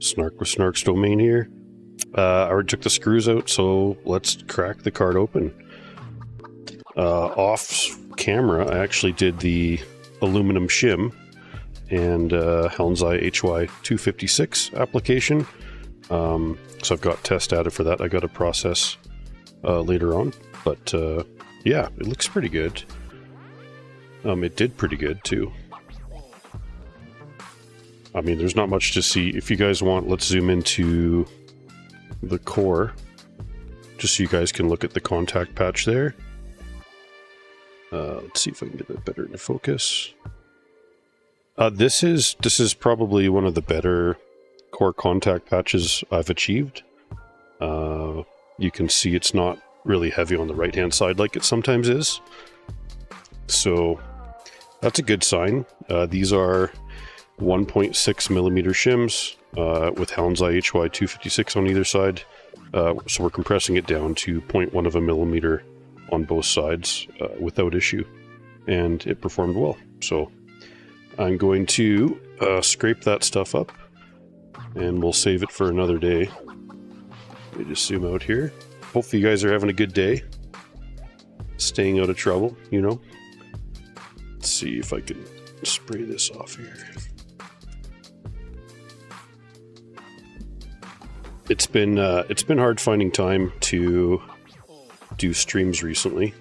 Snark with Snark's Domain here. I already took the screws out, so let's crack the card open. Off camera, I actually did the aluminum shim and Helmseye HY256 application. So I've got test added for that. I got a process later on, but yeah, it looks pretty good. It did pretty good too. I mean, there's not much to see. If you guys want, let's zoom into the core, just so you guys can look at the contact patch there. Let's see if I can get that better into focus. This is probably one of the better core contact patches I've achieved. You can see it's not really heavy on the right-hand side like it sometimes is. So that's a good sign. These are 1.6 millimeter shims with Helmseye HY256 on either side. So we're compressing it down to 0.1 of a millimeter on both sides without issue. And it performed well. So I'm going to scrape that stuff up and we'll save it for another day. Let me just zoom out here. Hopefully you guys are having a good day. Staying out of trouble, you know. Let's see if I can spray this off here. It's been hard finding time to do streams recently,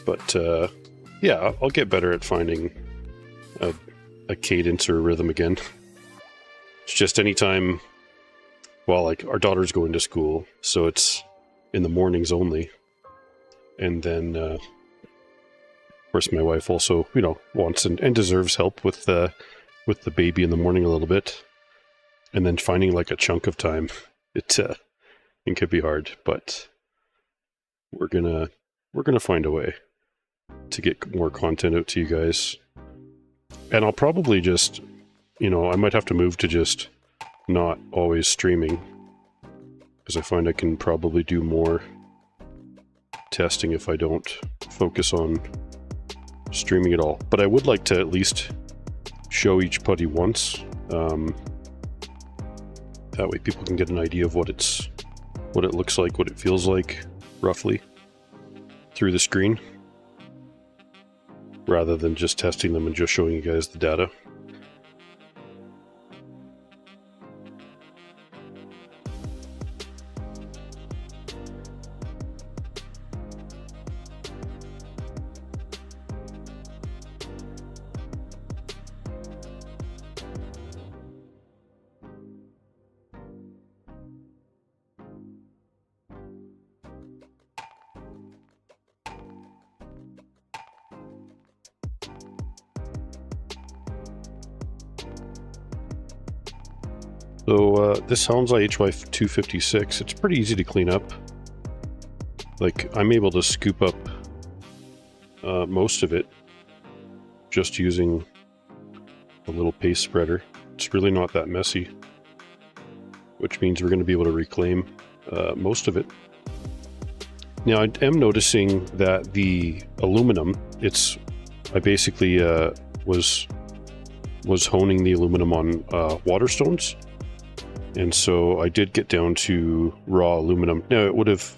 but yeah, I'll get better at finding a cadence or a rhythm again. It's just anytime, well, like our daughter's going to school, so it's in the mornings only, and then of course my wife also, you know, wants and deserves help with the baby in the morning a little bit, and then finding like a chunk of time, it could be hard, but we're gonna find a way to get more content out to you guys. And I'll probably just, you know, I might have to move to just not always streaming, because I find I can probably do more testing if I don't focus on streaming at all. But I would like to at least show each putty once. That way people can get an idea of what it looks like, what it feels like, roughly, through the screen, rather than just testing them and just showing you guys the data. So this Helmsley HY256, it's pretty easy to clean up. Like, I'm able to scoop up most of it just using a little paste spreader. It's really not that messy, which means we're going to be able to reclaim most of it. Now, I am noticing that the aluminum, I basically was honing the aluminum on waterstones. And so I did get down to raw aluminum. Now, it would have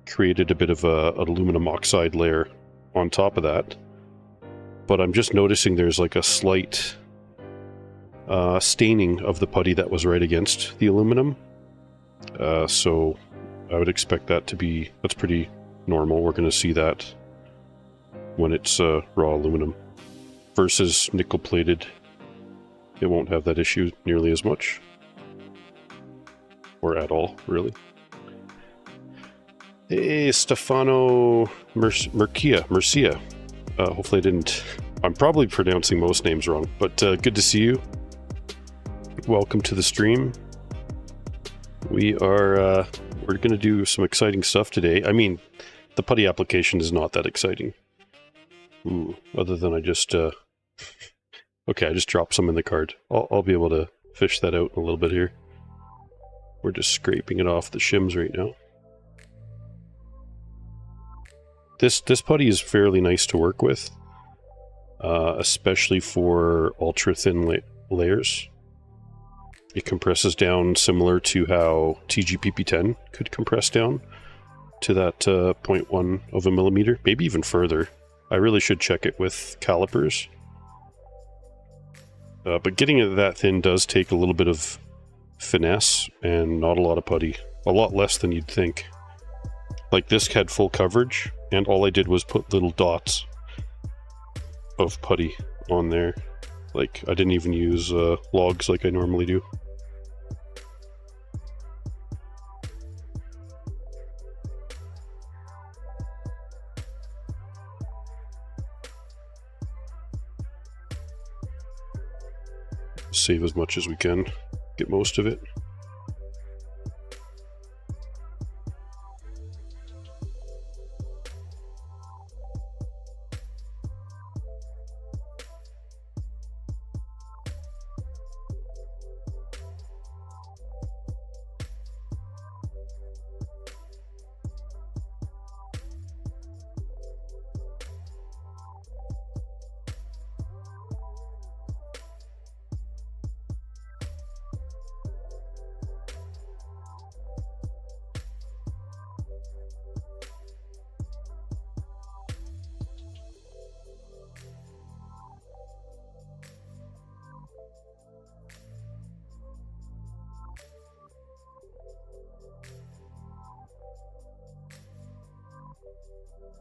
created a bit of an aluminum oxide layer on top of that. But I'm just noticing there's like a slight staining of the putty that was right against the aluminum. So I would expect that to be, that's pretty normal. We're going to see that when it's raw aluminum. Versus nickel plated, it won't have that issue nearly as much. Or at all, really. Hey, Stefano Murcia. Hopefully I didn't... I'm probably pronouncing most names wrong, but good to see you. Welcome to the stream. We're going to do some exciting stuff today. I mean, the putty application is not that exciting. Ooh, other than I just... okay, I just dropped some in the card. I'll be able to fish that out in a little bit here. We're just scraping it off the shims right now. This putty is fairly nice to work with, especially for ultra thin layers. It compresses down similar to how TGPP10 could compress down to that 0.1 of a millimeter, maybe even further. I really should check it with calipers. But getting it that thin does take a little bit of finesse and not a lot of putty. A lot less than you'd think. Like, this had full coverage, and all I did was put little dots of putty on there. Like, I didn't even use logs like I normally do. Save as much as we can. Get most of it.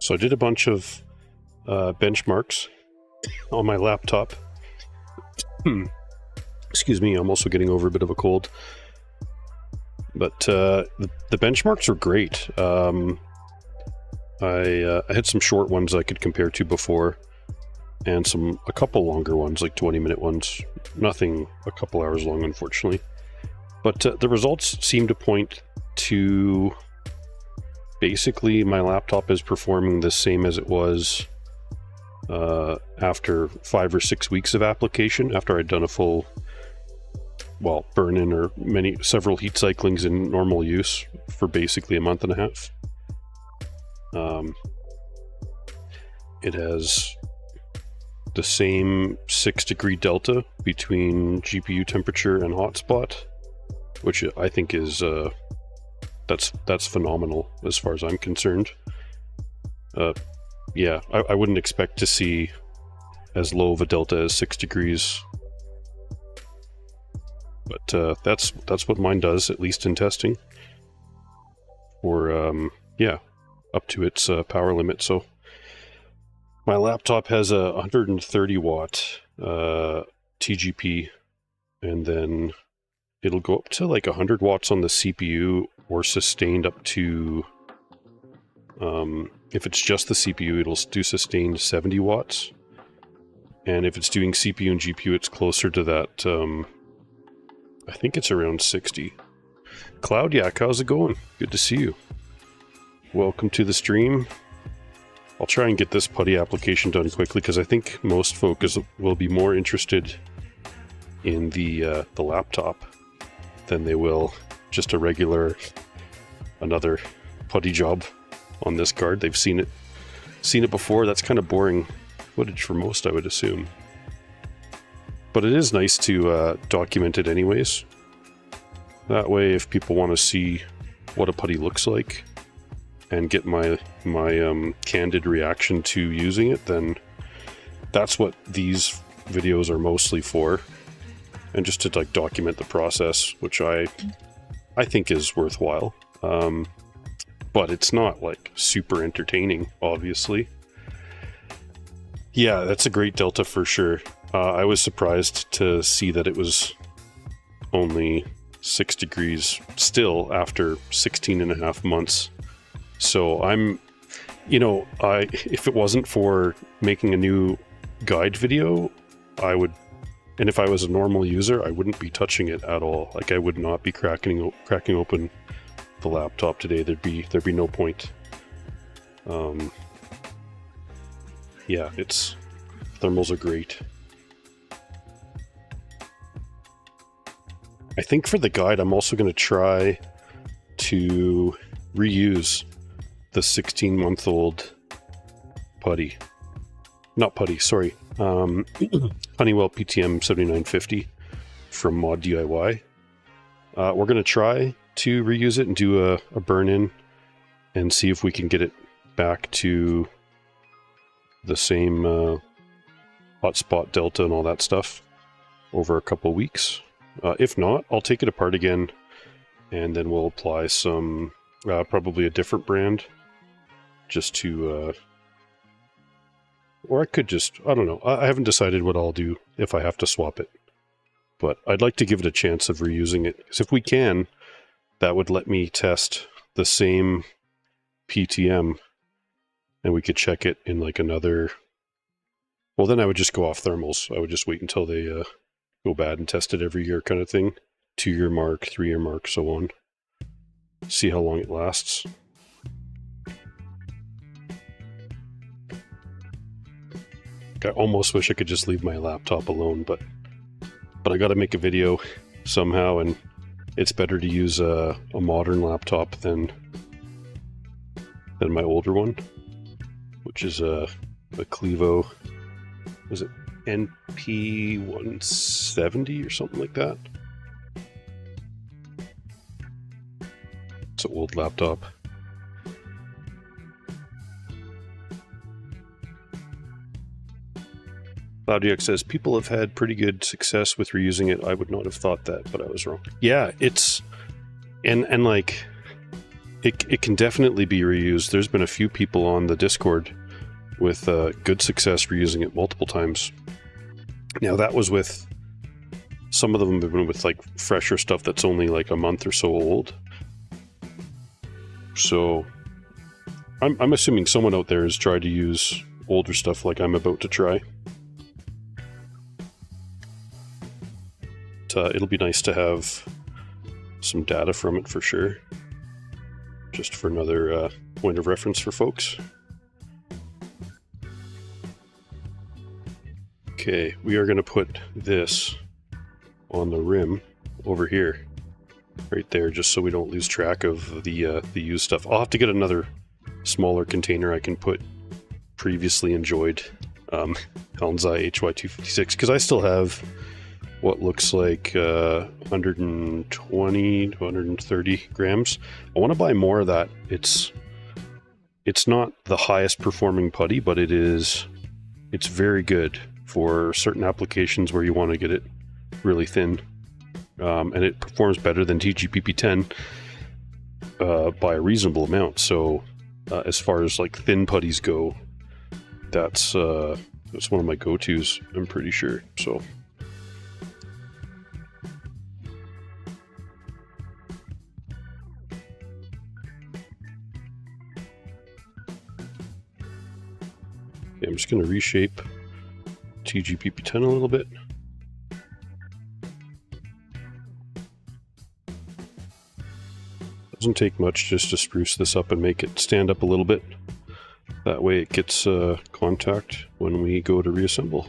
So I did a bunch of benchmarks on my laptop. Excuse me, I'm also getting over a bit of a cold. But the benchmarks were great. I had some short ones I could compare to before, and a couple longer ones, like 20-minute ones. Nothing a couple hours long, unfortunately. But the results seem to point to basically my laptop is performing the same as it was after 5 or 6 weeks of application, after I'd done a full, well, burn-in or several heat cyclings in normal use for basically a month and a half. It has the same 6-degree delta between GPU temperature and hotspot, which I think is that's phenomenal as far as I'm concerned. Yeah, I wouldn't expect to see as low of a delta as 6 degrees, but that's what mine does, at least in testing. Or yeah, up to its power limit. So my laptop has a 130 watt TGP, and then it'll go up to like 100 watts on the CPU, or sustained up to, if it's just the CPU, it'll do sustained 70 watts. And if it's doing CPU and GPU, it's closer to that, I think it's around 60. Cloudyak, how's it going? Good to see you. Welcome to the stream. I'll try and get this putty application done quickly, because I think most folks will be more interested in the laptop than they will just another putty job on this card. They've seen it before. That's kind of boring footage for most, I would assume. But it is nice to document it anyways. That way, if people want to see what a putty looks like and get my candid reaction to using it, then that's what these videos are mostly for. And just to like document the process, which I think is worthwhile. But it's not like super entertaining, obviously. Yeah, that's a great delta for sure. I was surprised to see that it was only 6 degrees still after 16 and a half months. So if it wasn't for making a new guide video, and if I was a normal user, I wouldn't be touching it at all. Like, I would not be cracking open the laptop today. There'd be no point. Yeah, thermals are great. I think for the guide, I'm also going to try to reuse the 16-month-old putty. Not putty, sorry. Honeywell PTM 7950 from Mod DIY. We're going to try to reuse it and do a burn-in and see if we can get it back to the same hotspot delta and all that stuff over a couple weeks. If not, I'll take it apart again, and then we'll apply some, probably a different brand, just to, or I could just, I don't know, I haven't decided what I'll do if I have to swap it, but I'd like to give it a chance of reusing it, because if we can, that would let me test the same PTM, and we could check it in like another, well then I would just go off thermals. I would just wait until they go bad and test it every year kind of thing. 2-year mark, 3-year mark, so on. See how long it lasts. I almost wish I could just leave my laptop alone, but I gotta make a video somehow, and it's better to use a modern laptop than my older one, which is a Clevo, was it NP170 or something like that? It's an old laptop. Cloudyak says, people have had pretty good success with reusing it. I would not have thought that, but I was wrong. Yeah, it's, and like, it can definitely be reused. There's been a few people on the Discord with good success reusing it multiple times. Now that was with, some of them have been with like fresher stuff that's only like a month or so old. So I'm assuming someone out there has tried to use older stuff like I'm about to try. But, it'll be nice to have some data from it for sure. Just for another point of reference for folks. Okay, we are going to put this on the rim over here, right there, just so we don't lose track of the used stuff. I'll have to get another smaller container I can put previously enjoyed Helmseye HY256, because I still have what looks like 120 to 130 grams. I want to buy more of that. It's not the highest performing putty, but it's very good for certain applications where you want to get it really thin, and it performs better than TGPP10 by a reasonable amount. So as far as like thin putties go, that's one of my go-tos, I'm pretty sure. So okay, I'm just going to reshape TGPP10 a little bit. Doesn't take much just to spruce this up and make it stand up a little bit. That way it gets contact when we go to reassemble.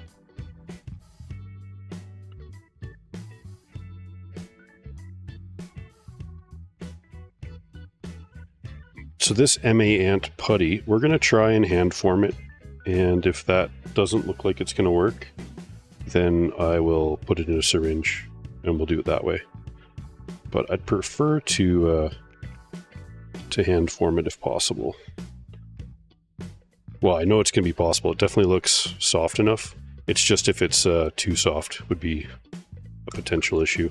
So this Ma ANT Putty, we're going to try and hand form it, and if that doesn't look like it's going to work, then I will put it in a syringe and we'll do it that way. But I'd prefer to hand form it if possible. Well, I know it's going to be possible. It definitely looks soft enough. It's just if it's too soft would be a potential issue.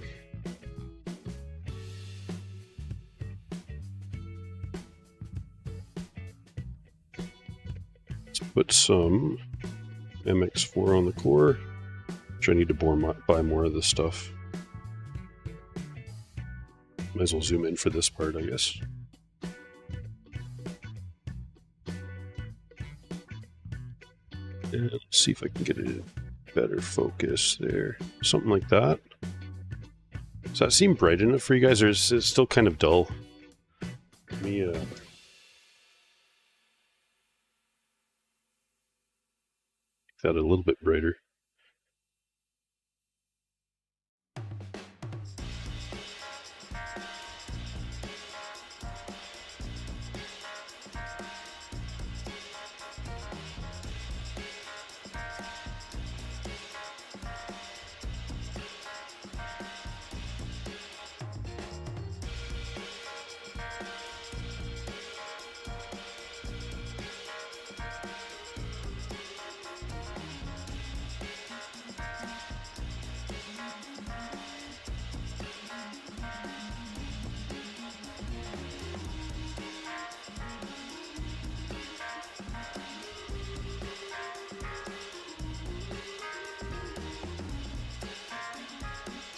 Let's put some MX4 on the core, which I need to buy more of this stuff. Might as well zoom in for this part, I guess. And let's see if I can get it in better focus there. Something like that. Does that seem bright enough for you guys, or is it still kind of dull? Let me make that a little bit brighter.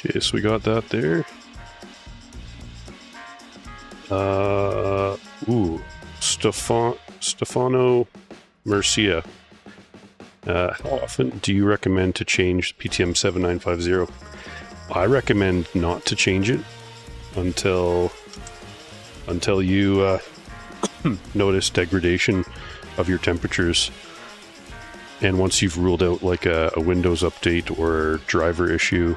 Okay, so we got that there. Stefano Murcia. How often do you recommend to change PTM 7950? I recommend not to change it until you notice degradation of your temperatures. And once you've ruled out like a Windows update or driver issue,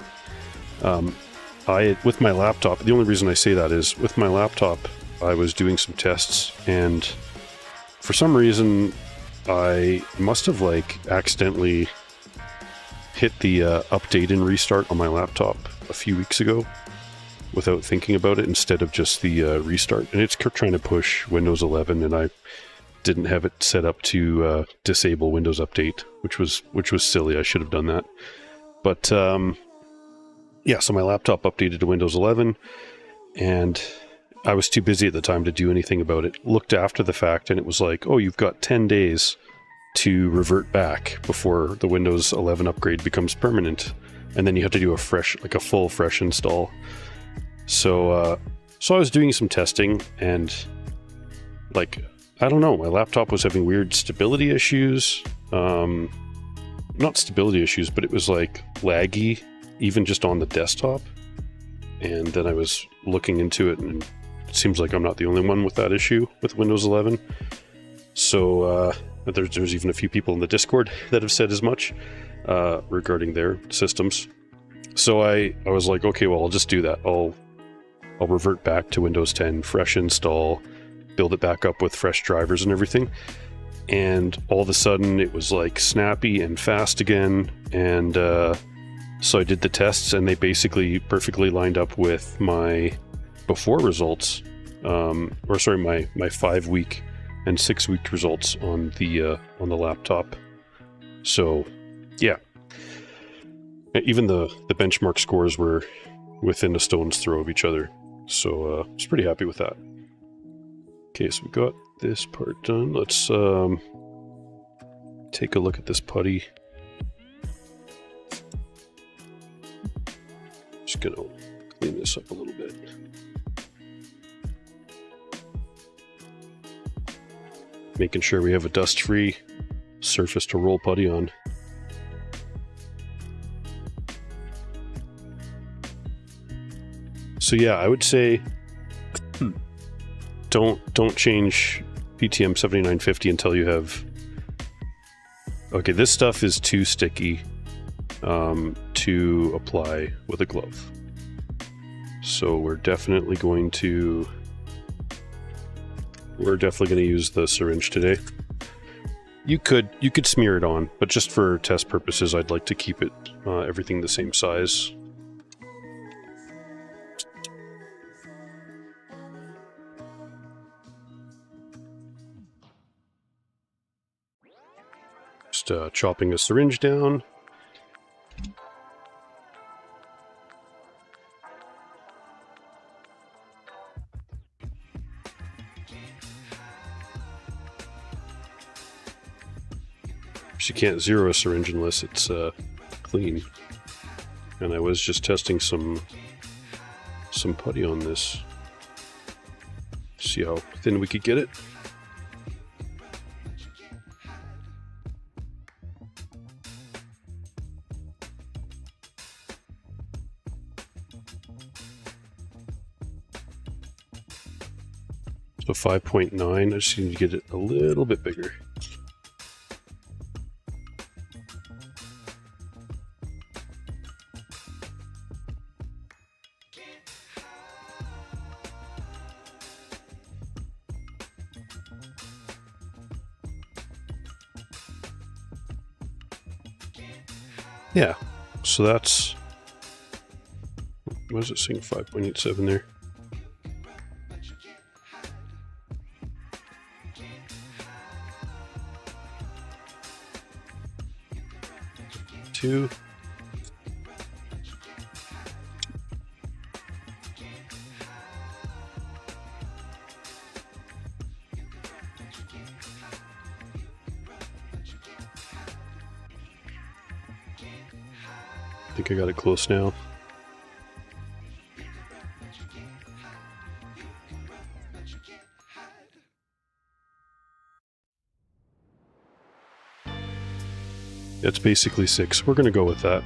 with my laptop, the only reason I say that is with my laptop, I was doing some tests, and for some reason, I must have like accidentally hit the update and restart on my laptop a few weeks ago without thinking about it, instead of just the restart. And it's trying to push Windows 11, and I didn't have it set up to disable Windows Update, which was silly. I should have done that. But yeah, so my laptop updated to Windows 11, and I was too busy at the time to do anything about it. Looked after the fact, and it was like, oh, you've got 10 days to revert back before the Windows 11 upgrade becomes permanent. And then you have to do a full fresh install. So I was doing some testing, and like, I don't know, my laptop was having weird stability issues. Not stability issues, but it was like laggy, even just on the desktop. And then I was looking into it, and it seems like I'm not the only one with that issue with Windows 11. So there's even a few people in the Discord that have said as much regarding their systems. So I was like, okay, well, I'll just do that. I'll revert back to Windows 10, fresh install, build it back up with fresh drivers and everything. And all of a sudden it was like snappy and fast again. And so I did the tests, and they basically perfectly lined up with my before results, my 5-week and 6-week results on the laptop. So yeah, even the benchmark scores were within a stone's throw of each other. So I was pretty happy with that. Okay, so we got this part done. Let's take a look at this putty. Just gonna clean this up a little bit. Making sure we have a dust-free surface to roll putty on. So yeah, I would say don't change PTM 7950 until you have... Okay, this stuff is too sticky to apply with a glove. So we're definitely going to use the syringe today. You could smear it on, but just for test purposes, I'd like to keep it everything the same size. Just chopping a syringe down. You can't zero a syringe unless it's clean. And I was just testing some putty on this. See how thin we could get it. So 5.9, I just need to get it a little bit bigger. Yeah, so that's, what is it saying, 5.87 there? Two. I think I got it close now. It's basically 6. We're going to go with that.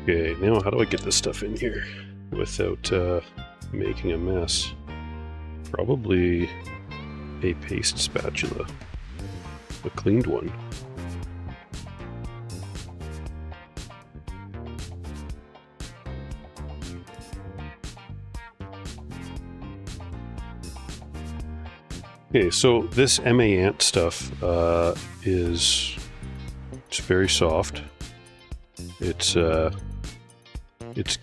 Okay, now how do I get this stuff in here without making a mess? Probably a paste spatula. A cleaned one. Okay, so this Ma ANT stuff is very soft. It's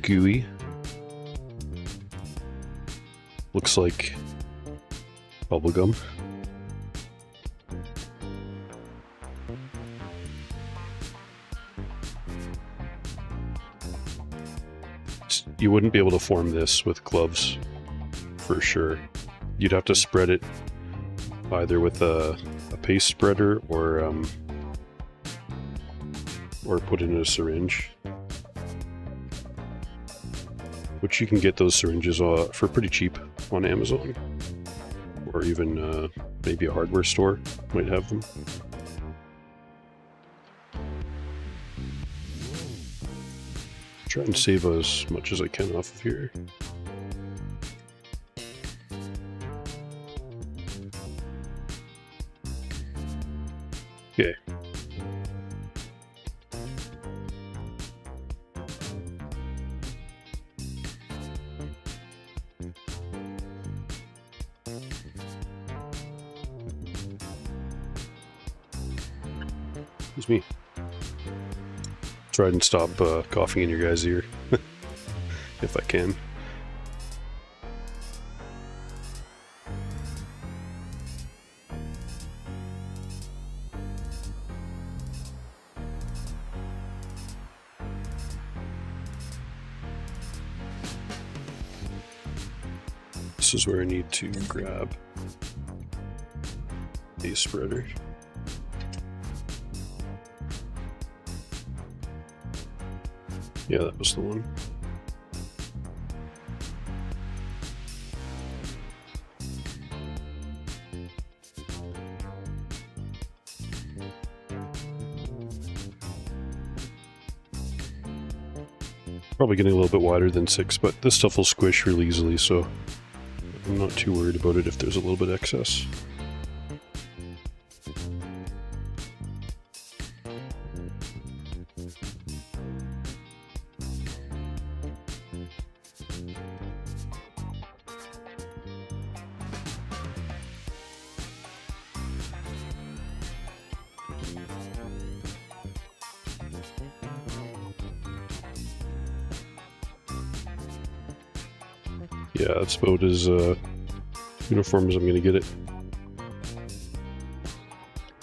gooey. Looks like bubblegum. you wouldn't be able to form this with gloves for sure. You'd have to spread it either with a paste spreader or put it in a syringe. Which you can get those syringes for pretty cheap on Amazon. Or even maybe a hardware store might have them. Try and save as much as I can off of here. Okay. Excuse me. Try and stop coughing in your guys' ear, if I can. This is where I need to grab a spreader. Yeah, that was the one. Probably getting a little bit wider than 6, but this stuff will squish really easily, so I'm not too worried about it if there's a little bit excess. Yeah, that's about as uniform as I'm going to get it.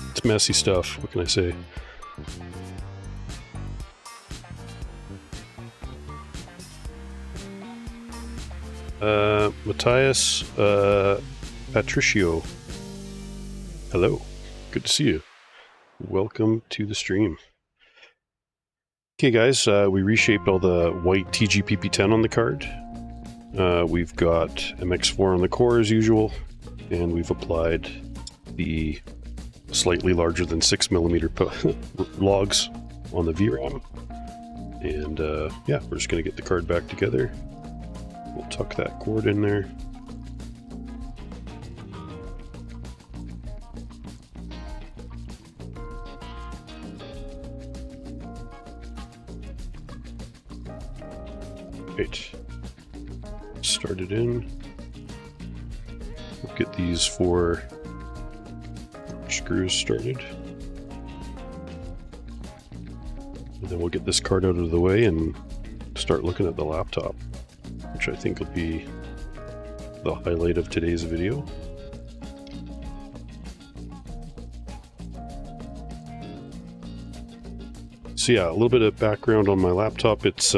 It's messy stuff, what can I say? Matthias Patricio. Hello, good to see you. Welcome to the stream. Okay guys, we reshaped all the white TGPP10 on the card. We've got MX4 on the core as usual, and we've applied the slightly larger than 6mm logs on the VRAM. And yeah, we're just going to get the card back together. We'll tuck that cord in there. Right. Start it in. We'll get these 4 screws started. And then we'll get this card out of the way and start looking at the laptop, which I think will be the highlight of today's video. So yeah, a little bit of background on my laptop. It's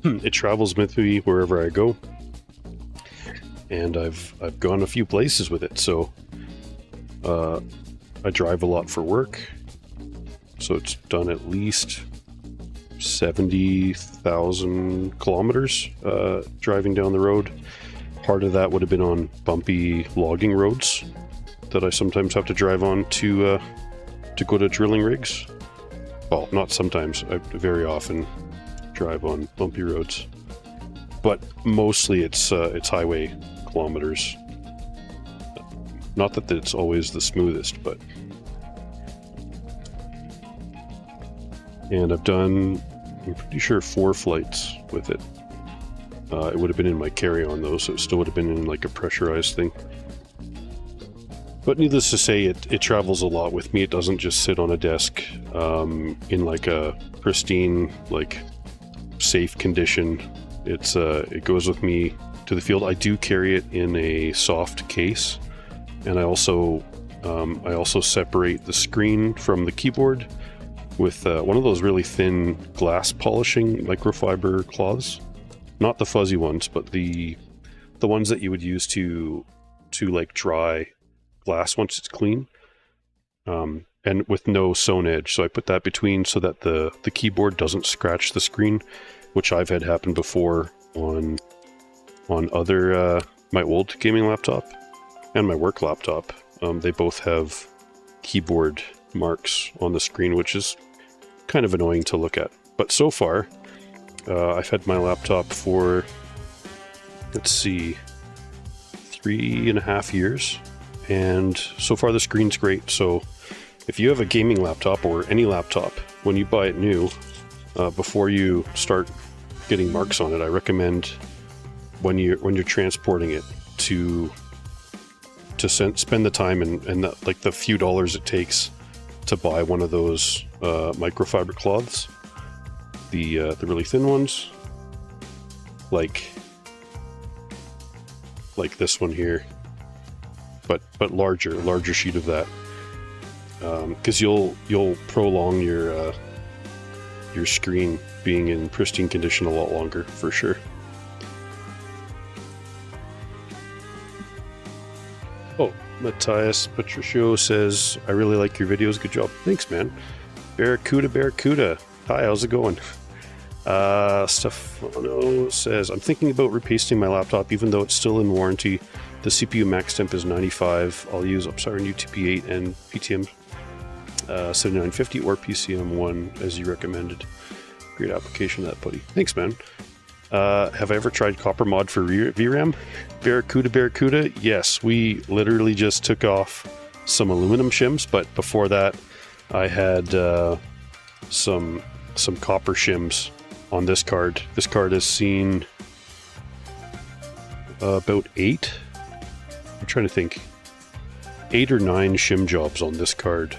it travels with me wherever I go, and I've gone a few places with it. So I drive a lot for work, so it's done at least 70,000 kilometers driving down the road. Part of that would have been on bumpy logging roads that I sometimes have to drive on to go to drilling rigs. Well, not sometimes, I very often drive on bumpy roads, but mostly it's highway kilometers. Not that it's always the smoothest, but. And I've done, I'm pretty sure, 4 flights with it. It would have been in my carry-on though, so it still would have been in like a pressurized thing. But needless to say, it travels a lot with me. It doesn't just sit on a desk in like a pristine, like safe condition. It goes with me to the field. I do carry it in a soft case, and I also separate the screen from the keyboard with one of those really thin glass polishing microfiber cloths. Not the fuzzy ones, but the ones that you would use to like dry glass once it's clean. And with no sewn edge. So I put that between so that the keyboard doesn't scratch the screen, which I've had happen before on other my old gaming laptop and my work laptop. They both have keyboard marks on the screen, which is kind of annoying to look at. But so far, I've had my laptop for, let's see, 3.5 years, and so far the screen's great. So if you have a gaming laptop or any laptop, when you buy it new, before you start getting marks on it, I recommend when you're transporting it to spend the time and the few dollars it takes to buy one of those microfiber cloths, the really thin ones, like this one here, but larger sheet of that. Because you'll prolong your screen being in pristine condition a lot longer, for sure. Oh, Matthias Patricio says, I really like your videos, good job. Thanks, man. Barracuda. Hi, how's it going? Stefano says, I'm thinking about repasting my laptop even though it's still in warranty. The CPU max temp is 95. I'll use Upsiren UTP-8 and PTM 7950 or PCM1 as you recommended. Great application of that, buddy. Thanks, man. Have I ever tried copper mod for VRAM? Barracuda? Yes, we literally just took off some aluminum shims, but before that I had some copper shims on this card. This card has seen about 8. I'm trying to think. 8 or 9 shim jobs on this card.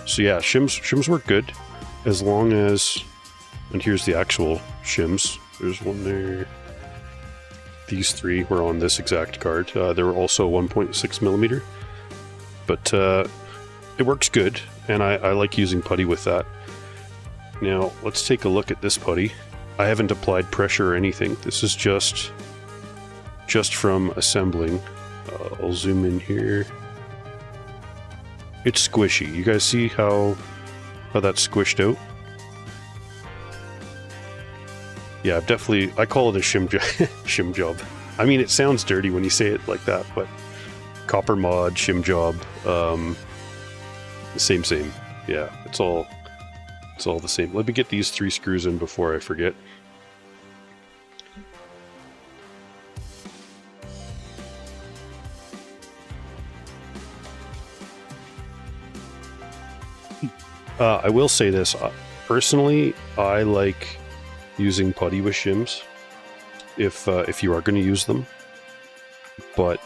So yeah, shims work good as long as, and here's the actual shims. There's one there. These 3 were on this exact card. They were also 1.6 millimeter, but it works good, and I like using putty with that. Now let's take a look at this putty. I haven't applied pressure or anything. This is just from assembling. I'll zoom in here. It's squishy. You guys see how that's squished out? Yeah, I call it a shim job. I mean, it sounds dirty when you say it like that, but copper mod, shim job, same. Yeah, it's all the same. Let me get these 3 screws in before I forget. I will say this, personally, I like using putty with shims if you are going to use them, but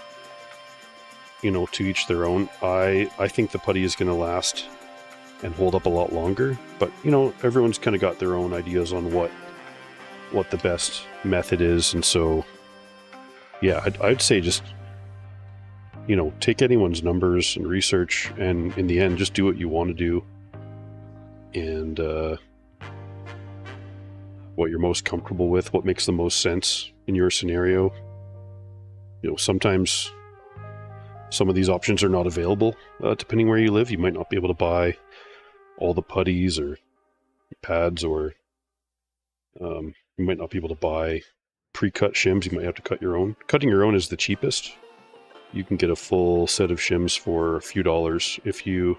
you know, to each their own. I think the putty is going to last and hold up a lot longer, but you know, everyone's kind of got their own ideas on what the best method is, and so yeah, I'd say just, you know, take anyone's numbers and research, and in the end just do what you want to do and what you're most comfortable with, what makes the most sense in your scenario. You know, sometimes some of these options are not available depending where you live. You might not be able to buy all the putties or pads, or you might not be able to buy pre-cut shims. You might have to cut your own. Cutting your own is the cheapest. You can get a full set of shims for a few dollars if you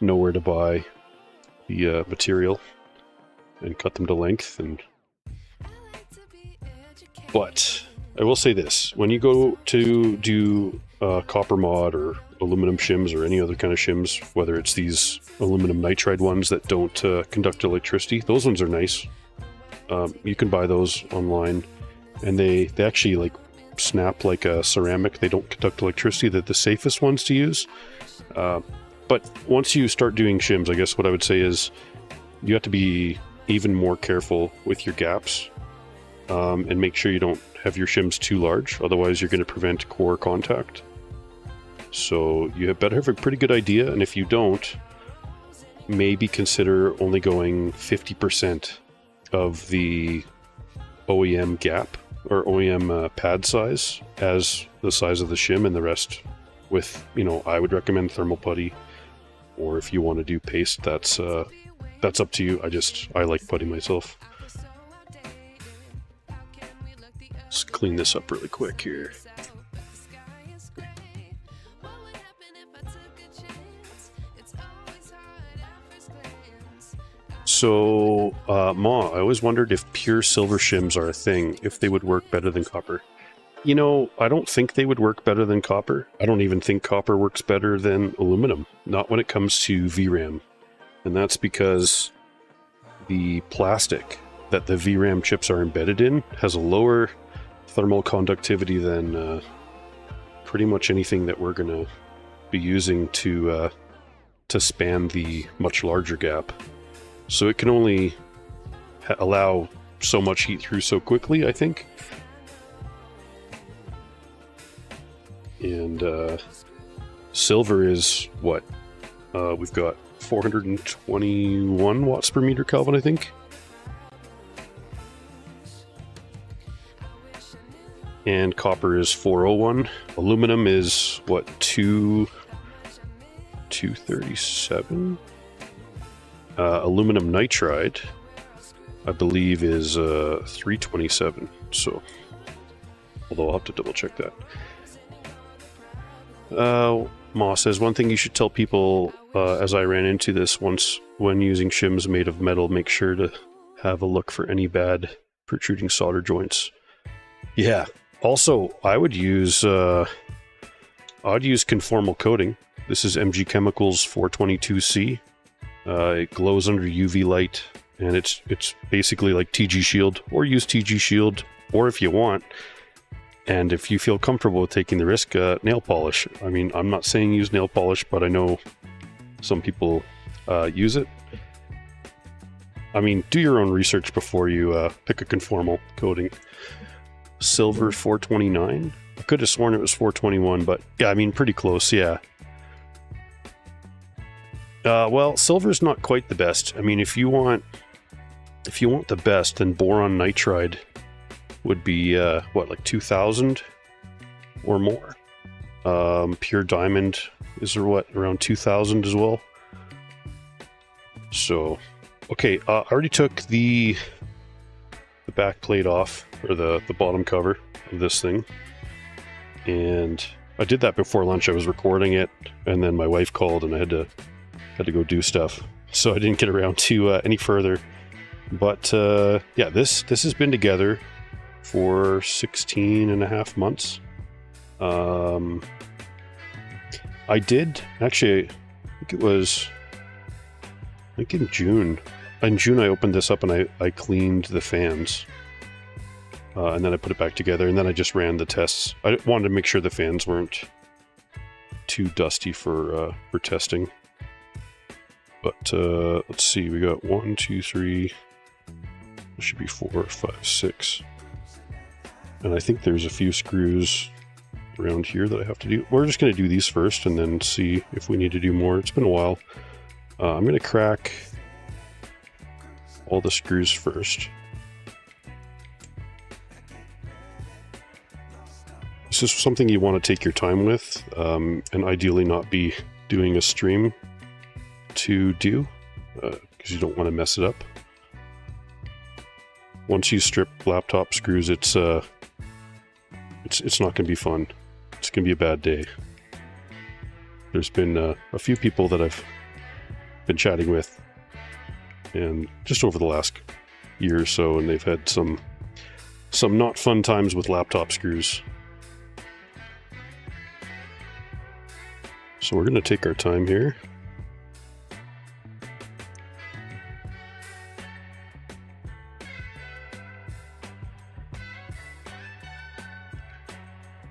know where to buy the material and cut them to length. But I will say this, when you go to do copper mod or aluminum shims or any other kind of shims, whether it's these aluminum nitride ones that don't conduct electricity, those ones are nice. You can buy those online, and they actually like snap like a ceramic. They don't conduct electricity. They're the safest ones to use. But once you start doing shims, I guess what I would say is you have to be even more careful with your gaps, and make sure you don't have your shims too large. Otherwise, you're going to prevent core contact. So you better have a pretty good idea, and if you don't, maybe consider only going 50% of the OEM gap or OEM pad size as the size of the shim, and the rest with, you know, I would recommend thermal putty, or if you want to do paste, that's up to you. I like putty myself. Let's clean this up really quick here. So, Ma, I always wondered if pure silver shims are a thing, if they would work better than copper. You know, I don't think they would work better than copper. I don't even think copper works better than aluminum, not when it comes to VRAM. And that's because the plastic that the VRAM chips are embedded in has a lower thermal conductivity than pretty much anything that we're going to be using to span the much larger gap. So it can only allow so much heat through so quickly, I think. And silver is what? We've got 421 watts per meter Kelvin, I think. And copper is 401. Aluminum is what, 237? Aluminum nitride, I believe, is 327. So, although I'll have to double check that. Ma says, one thing you should tell people, as I ran into this once when using shims made of metal, make sure to have a look for any bad protruding solder joints. Yeah. Also, I would use conformal coating. This is MG Chemicals 422C. It glows under UV light, and it's basically like TG Shield, or use TG Shield, or if you want, and if you feel comfortable with taking the risk, nail polish. I mean, I'm not saying use nail polish, but I know some people use it. I mean, do your own research before you pick a conformal coating. Silver 429. I could have sworn it was 421, but yeah, I mean, pretty close, yeah. Well, silver's not quite the best. I mean, if you want the best, then boron nitride would be what, like 2,000 or more. Pure diamond is what, around 2,000 as well. So, okay, I already took the back plate off, or the bottom cover of this thing, and I did that before lunch. I was recording it, and then my wife called, and I had to go do stuff, so I didn't get around to any further. But yeah, this has been together for 16 and a half months. I did actually, I think in June. In June, I opened this up and I cleaned the fans, and then I put it back together, and then I just ran the tests. I wanted to make sure the fans weren't too dusty for testing. But let's see, we got 1, 2, 3. There should be 4, 5, 6, and I think there's a few screws around here that I have to do. We're just going to do these first, and then see if we need to do more. It's been a while. I'm going to crack all the screws first. This is something you want to take your time with, and ideally not be doing a stream to do, because you don't want to mess it up. Once you strip laptop screws, it's not going to be fun. It's going to be a bad day. There's been a few people that I've been chatting with, and just over the last year or so, and they've had some not fun times with laptop screws. So we're going to take our time here.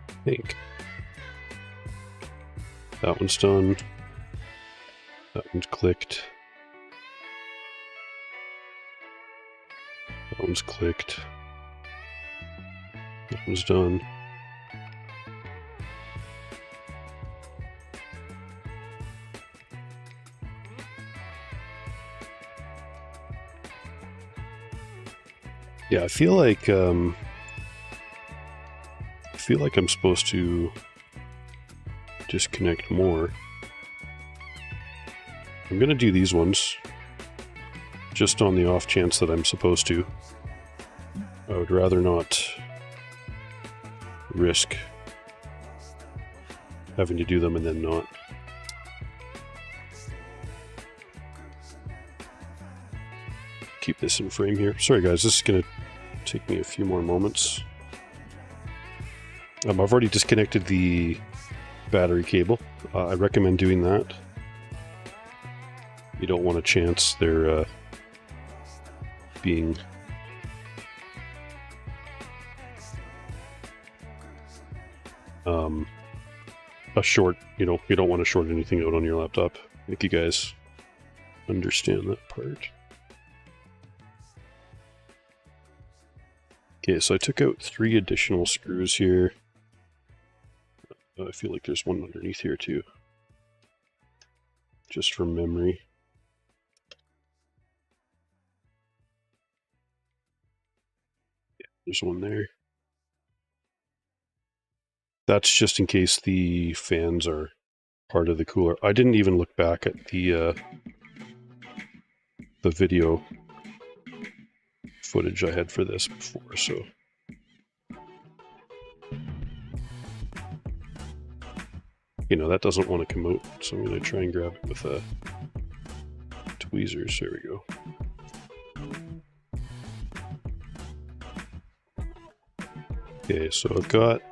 I think that one's done. That one's clicked. That one's clicked. That one's done. Yeah, I feel like I'm supposed to disconnect more. I'm gonna do these ones, just on the off chance that I'm supposed to. I would rather not risk having to do them and then not. Keep this in frame here. Sorry guys, this is gonna take me a few more moments. I've already disconnected the battery cable. I recommend doing that. You don't want a chance there being a short, you don't want to short anything out on your laptop. I think you guys understand that part. Okay, so I took out 3 additional screws here. I feel like there's one underneath here too. Just from memory. Yeah, there's one there. That's just in case the fans are part of the cooler. I didn't even look back at the video footage I had for this before, so. That doesn't want to come out, so I'm going to try and grab it with tweezers. There we go. Okay, so I've got...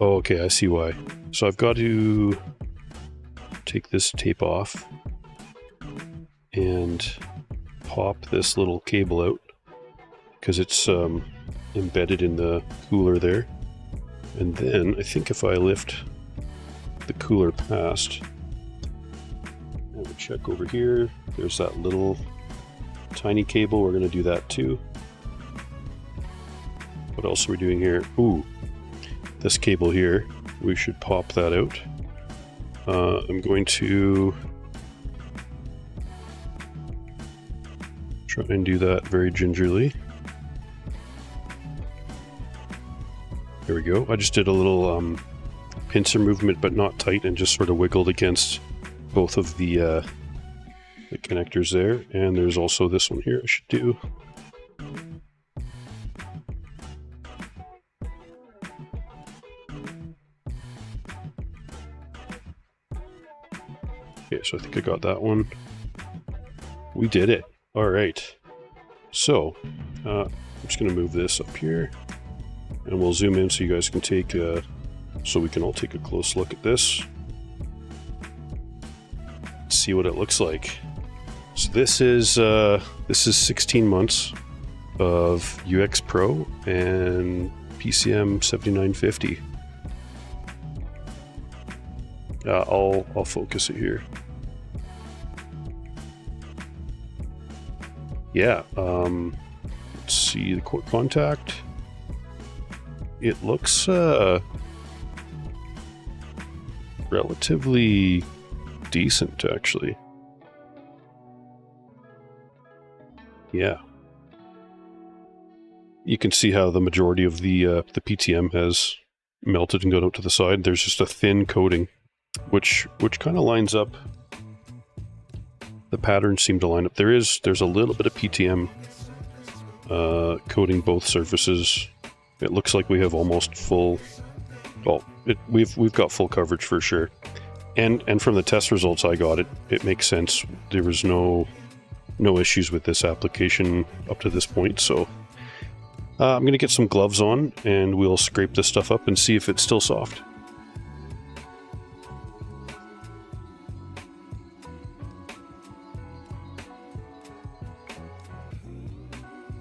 Oh, okay, I see why. So I've got to take this tape off and pop this little cable out because it's embedded in the cooler there. And then I think if I lift the cooler past, we'll check over here. There's that little tiny cable. We're going to do that too. What else are we doing here? Ooh, this cable here. We should pop that out. I'm going to try and do that very gingerly. There we go. I just did a little pincer movement, but not tight, and just sort of wiggled against both of the connectors there. And there's also this one here I should do. Okay, so I think I got that one. We did it. All right. So I'm just going to move this up here. And we'll zoom in so you guys can take, so we can all take a close look at this. See what it looks like. So this is 16 months of UX Pro and PCM 7950. I'll focus it here. Yeah. Let's see the core contact. It looks relatively decent, actually. Yeah. You can see how the majority of the PTM has melted and gone out to the side. There's just a thin coating, which kind of lines up. The patterns seem to line up. There's a little bit of PTM coating both surfaces. It looks like we have almost full. Well, we've got full coverage for sure, and from the test results I got, it makes sense. There was no issues with this application up to this point. So I'm gonna get some gloves on, and we'll scrape this stuff up and see if it's still soft.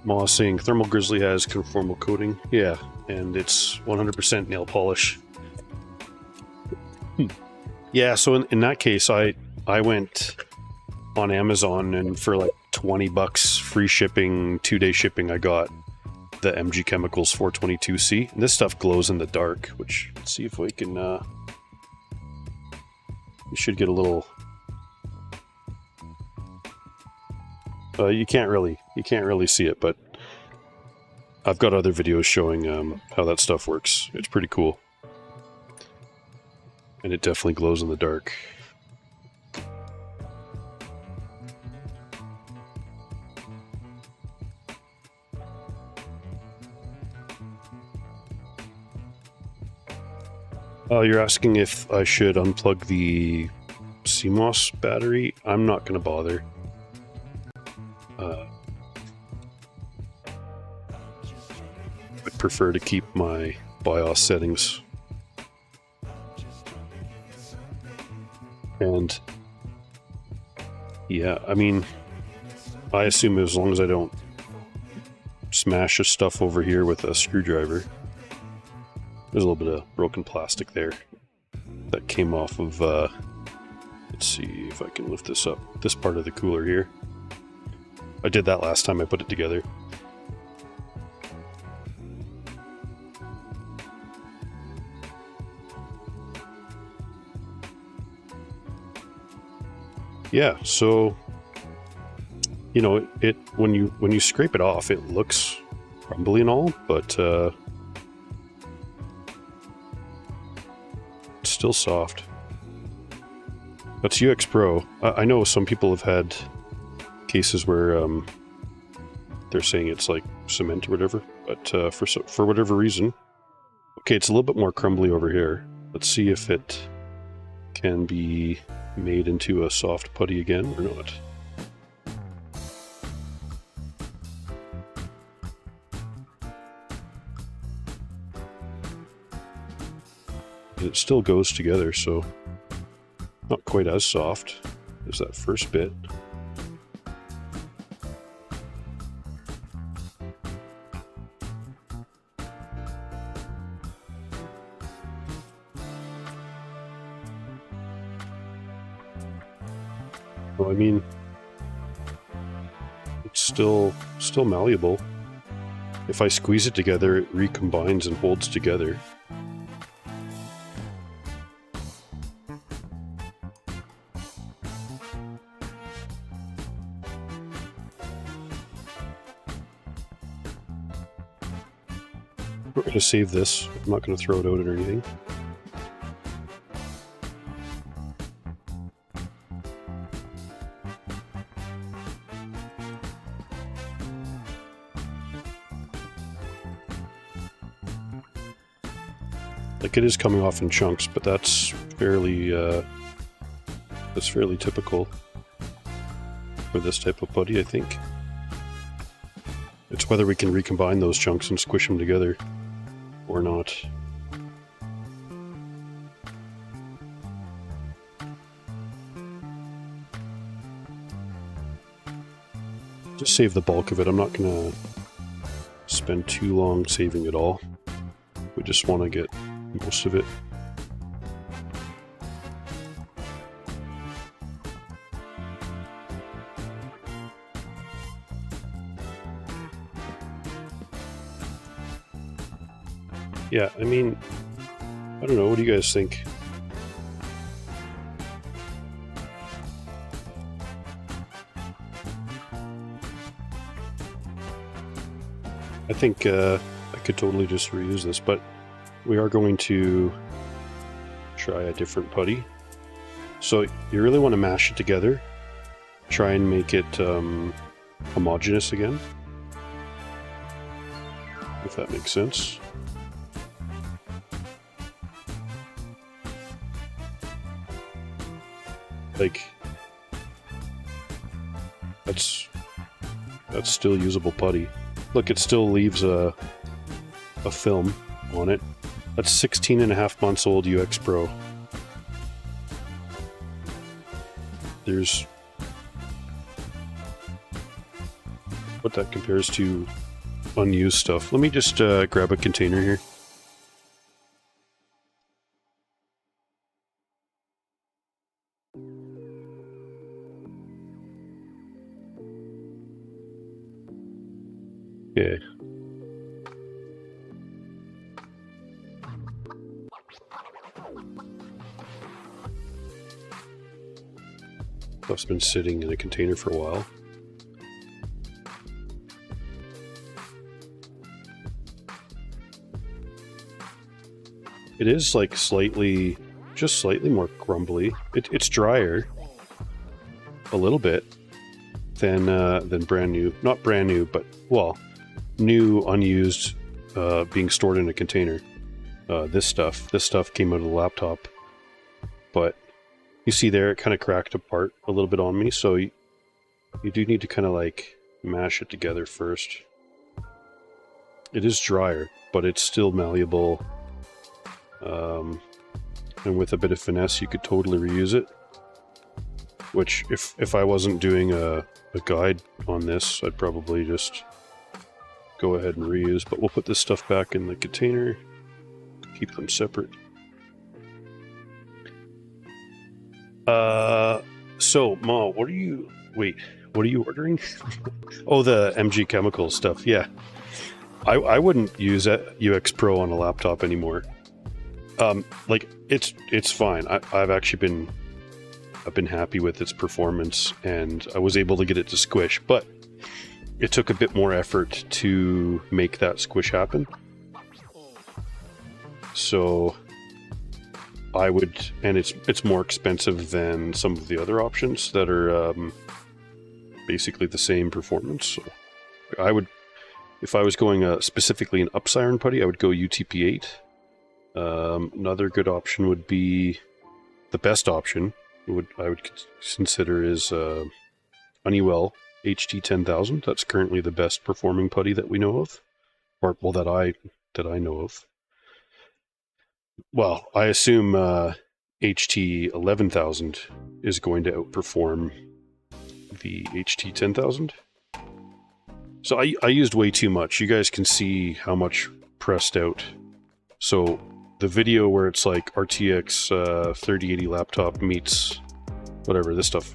Ma saying Thermal Grizzly has conformal coating. Yeah, and it's 100% nail polish. Yeah, so in that case, I went on Amazon, and for like $20 free shipping, 2-day shipping, I got the MG Chemicals 422C. And this stuff glows in the dark, which, let's see if we can, we should get a little You can't really see it, but I've got other videos showing how that stuff works. It's pretty cool. And it definitely glows in the dark. You're asking if I should unplug the CMOS battery? I'm not going to bother. I'd prefer to keep my BIOS settings. And yeah, I mean, I assume as long as I don't smash the stuff over here with a screwdriver. There's a little bit of broken plastic there that came off of, let's see if I can lift this up, this part of the cooler here. I did that last time I put it together. Yeah, so you know, it when you scrape it off, it looks crumbly and all, but it's still soft. That's UX Pro. I know some people have had cases where they're saying it's like cement or whatever, but for whatever reason, okay, it's a little bit more crumbly over here. Let's see if it can be made into a soft putty again or not. It still goes together, so not quite as soft as that first bit. Well, I mean, it's still malleable. If I squeeze it together, it recombines and holds together. We're going to save this. I'm not going to throw it out or anything. Like, it is coming off in chunks, but that's fairly typical for this type of putty, I think. It's whether we can recombine those chunks and squish them together or not. Just save the bulk of it. I'm not going to spend too long saving it all. We just want to get most of it. Yeah, I mean, I don't know, what do you guys think? I think I could totally just reuse this, but we are going to try a different putty. So you really want to mash it together, try and make it homogeneous again, if that makes sense. Like, that's still usable putty. Look, it still leaves a film on it. That's 16.5 months old UX Pro. There's what that compares to unused stuff. Let me just grab a container here. Okay. Stuff's been sitting in a container for a while. it is like slightly, just slightly more crumbly. It's drier a little bit than brand new. Not brand new, but well, new, unused, being stored in a container. This stuff came out of the laptop, but you see there, it kind of cracked apart a little bit on me, so you do need to kind of like mash it together first. It is drier, but it's still malleable, and with a bit of finesse you could totally reuse it, which if I wasn't doing a guide on this, I'd probably just go ahead and reuse, but we'll put this stuff back in the container, keep them separate. So Ma, what are you ordering? Oh, the MG Chemical stuff. Yeah, I wouldn't use UX Pro on a laptop anymore. Like it's fine. I've been happy with its performance, and I was able to get it to squish, but it took a bit more effort to make that squish happen. So I would, and it's more expensive than some of the other options that are basically the same performance. So I would, if I was going specifically an upsiron putty, I would go UTP-8. Another good option would be, the best option I would consider is Honeywell HT10000. That's currently the best performing putty that we know of, or well, that I know of. Well, I assume HT11000 is going to outperform the HT10000. So I used way too much. You guys can see how much pressed out. So the video where it's like RTX 3080 laptop meets whatever, this stuff.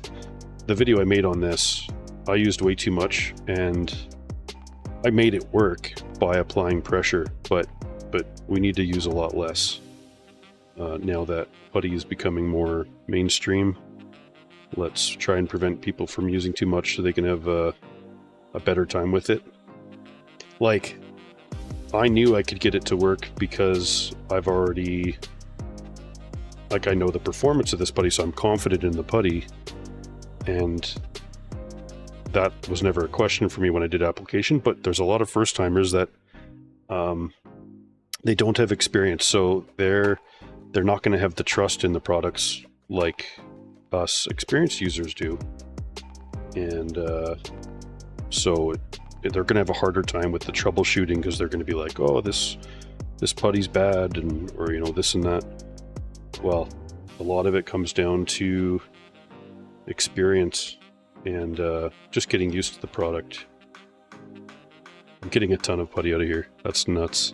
The video I made on this, I used way too much, and I made it work by applying pressure, but we need to use a lot less. Now that putty is becoming more mainstream, let's try and prevent people from using too much so they can have a better time with it. Like, I knew I could get it to work because I've already, like, I know the performance of this putty, so I'm confident in the putty, and that was never a question for me when I did application. But there's a lot of first-timers that they don't have experience, so they're not going to have the trust in the products like us experienced users do, and so they're going to have a harder time with the troubleshooting, because they're going to be like, oh, this putty's bad, and or you know, this and that. Well, a lot of it comes down to experience and just getting used to the product. I'm getting a ton of putty out of here. That's nuts.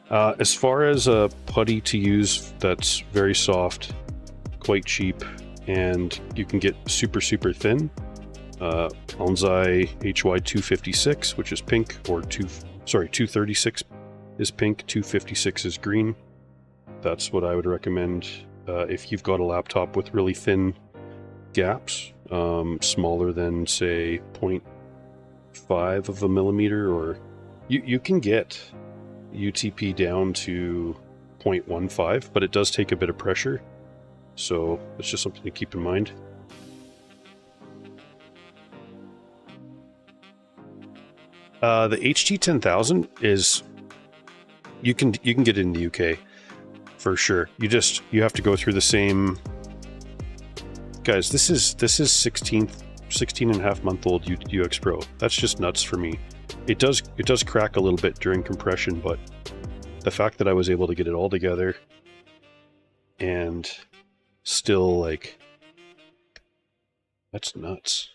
As far as a putty to use that's very soft, quite cheap, and you can get super thin, Alnzai HY256, which is pink, or 236 is pink, 256 is green. That's what I would recommend if you've got a laptop with really thin gaps, smaller than say 0.5 of a millimeter, or you can get UTP down to 0.15, but it does take a bit of pressure, so it's just something to keep in mind. The HT10000 is, you can get it in the UK for sure. You have to go through the same, guys, this is 16 and a half month old UX Pro. That's just nuts for me. It does crack a little bit during compression, but the fact that I was able to get it all together and still, like, that's nuts.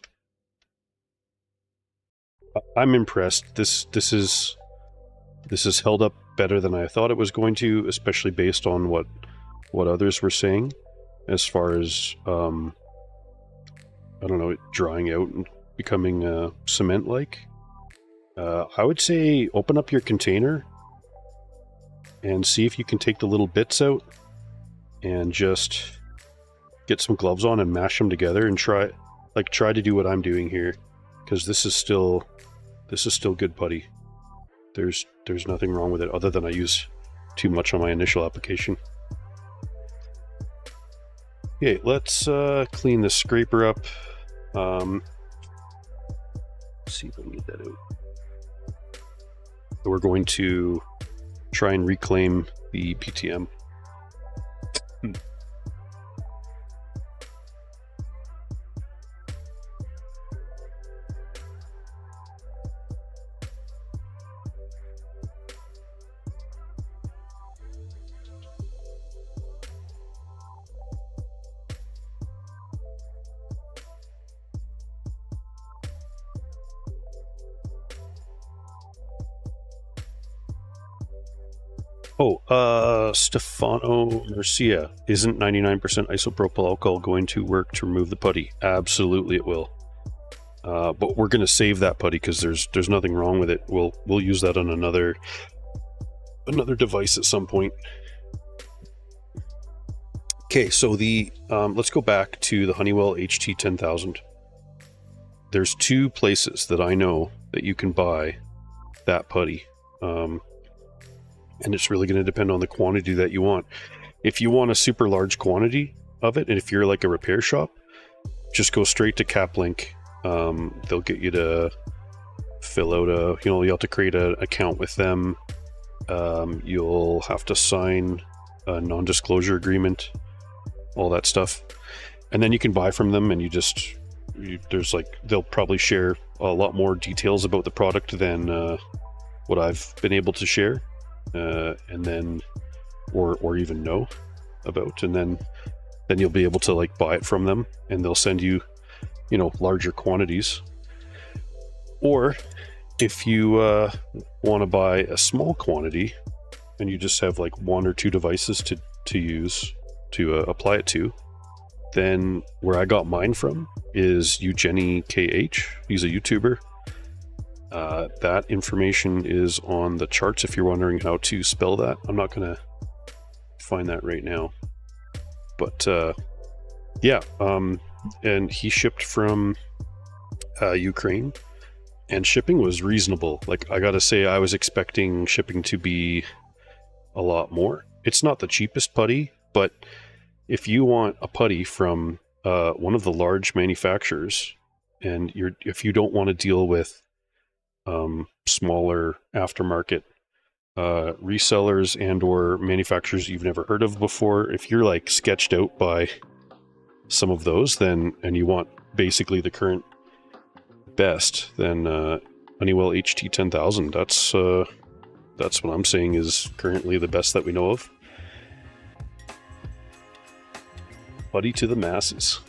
I'm impressed. This is held up better than I thought it was going to, especially based on what others were saying as far as I don't know, it drying out and becoming cement-like. I would say open up your container and see if you can take the little bits out and just get some gloves on and mash them together and try to do what I'm doing here, because this is still good putty. There's nothing wrong with it, other than I use too much on my initial application. Okay, let's clean the scraper up. Let's see if I can get that out. So we're going to try and reclaim the PTM. Stefano Garcia, isn't 99% isopropyl alcohol going to work to remove the putty? Absolutely it will. But we're going to save that putty because there's nothing wrong with it. We'll use that on another device at some point. Okay, so the let's go back to the Honeywell HT10000. There's two places that I know that you can buy that putty. And it's really going to depend on the quantity that you want. If you want a super large quantity of it, and if you're like a repair shop, just go straight to CapLink. They'll get you to fill out you'll have to create an account with them. You'll have to sign a non-disclosure agreement, all that stuff. And then you can buy from them, and they'll probably share a lot more details about the product than what I've been able to share. And then or even know about, and then you'll be able to like buy it from them, and they'll send you larger quantities. Or if you want to buy a small quantity and you just have like one or two devices to use to apply it to, then where I got mine from is Eugenie KH. He's a YouTuber. That information is on the charts if you're wondering how to spell that. I'm not going to find that right now. But and he shipped from Ukraine, and shipping was reasonable. Like, I gotta say, I was expecting shipping to be a lot more. It's not the cheapest putty, but if you want a putty from one of the large manufacturers, and if you don't want to deal with smaller aftermarket resellers and or manufacturers you've never heard of before, if you're like sketched out by some of those, and you want basically the current best, then Honeywell HT10000, that's what I'm saying is currently the best that we know of. Putty to the masses.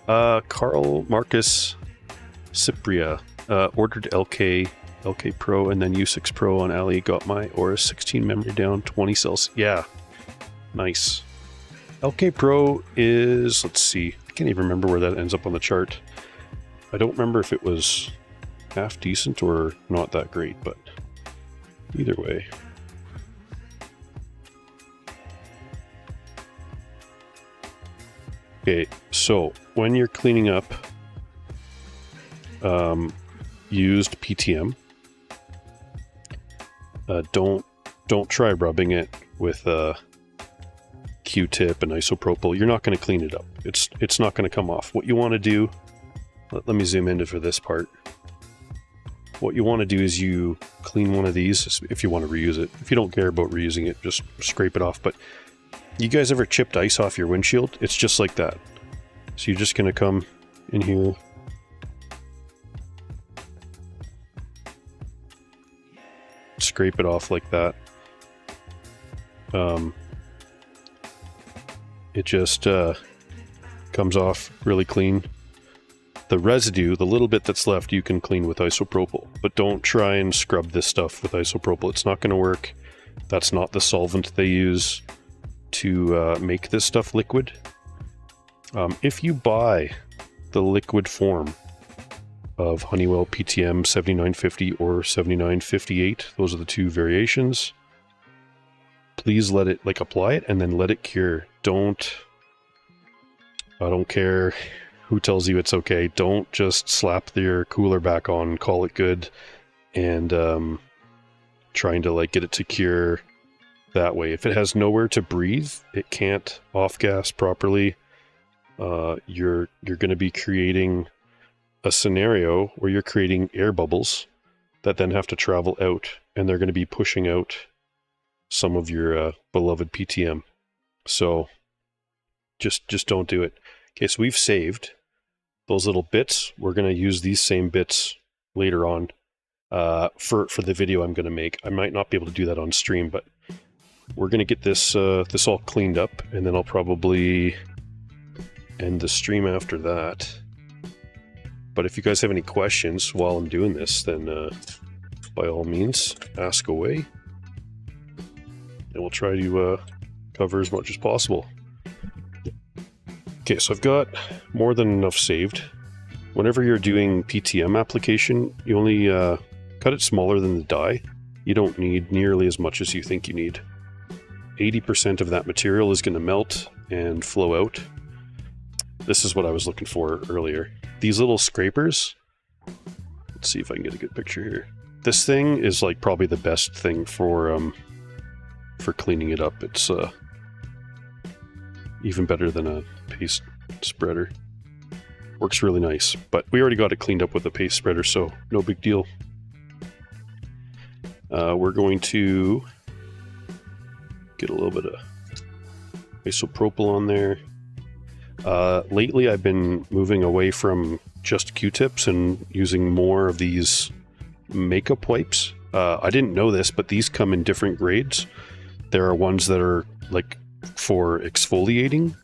Carl Marcus Cypria ordered LK Pro and then U6 Pro on Ali. Got my Aorus 16 memory down, 20 cells. Yeah, nice. LK Pro is, let's see, I can't even remember where that ends up on the chart. I don't remember if it was half decent or not that great, but either way. Okay, so when you're cleaning up used PTM, don't try rubbing it with a Q-tip and isopropyl. You're not going to clean it up. It's not going to come off. What you want to do, let me zoom in for this part. What you want to do is you clean one of these if you want to reuse it. If you don't care about reusing it, just scrape it off. But you guys ever chipped ice off your windshield? It's just like that. So you're just going to come in here. Scrape it off like that. It just comes off really clean. The residue, the little bit that's left, you can clean with isopropyl, but don't try and scrub this stuff with isopropyl. It's not going to work. That's not the solvent they use to make this stuff liquid. If you buy the liquid form of Honeywell PTM 7950 or 7958, those are the two variations, please let it, apply it and then let it cure. I don't care who tells you it's okay. Don't just slap your cooler back on, call it good, and trying to get it to cure that way. If it has nowhere to breathe, it can't off-gas properly. You're going to be creating a scenario where you're creating air bubbles that then have to travel out, and they're going to be pushing out some of your beloved PTM. So just don't do it. Okay, so we've saved those little bits. We're going to use these same bits later on for the video I'm going to make. I might not be able to do that on stream, but we're going to get this this all cleaned up, and then I'll probably end the stream after that. But if you guys have any questions while I'm doing this, then by all means, ask away. And we'll try to cover as much as possible. Okay, so I've got more than enough saved. Whenever you're doing PTM application, you only cut it smaller than the die. You don't need nearly as much as you think you need. 80% of that material is going to melt and flow out. This is what I was looking for earlier. These little scrapers, let's see if I can get a good picture here. This thing is like probably the best thing for cleaning it up. It's even better than a paste spreader. Works really nice, but we already got it cleaned up with a paste spreader, so no big deal. We're going to get a little bit of isopropyl on there. Lately I've been moving away from just Q-tips and using more of these makeup wipes. I didn't know this, but these come in different grades. There are ones that are like for exfoliating.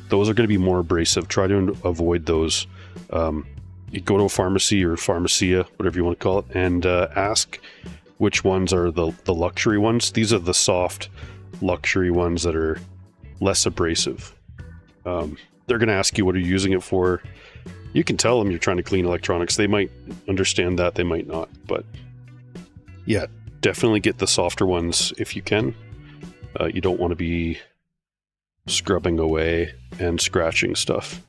Those are going to be more abrasive. Try to avoid those. You go to a pharmacy or pharmacia, whatever you want to call it, and ask which ones are the luxury ones. These are the soft luxury ones that are less abrasive. They're going to ask you what you're using it for. You can tell them you're trying to clean electronics. They might understand that, they might not. But yeah, definitely get the softer ones if you can. You don't want to be scrubbing away and scratching stuff,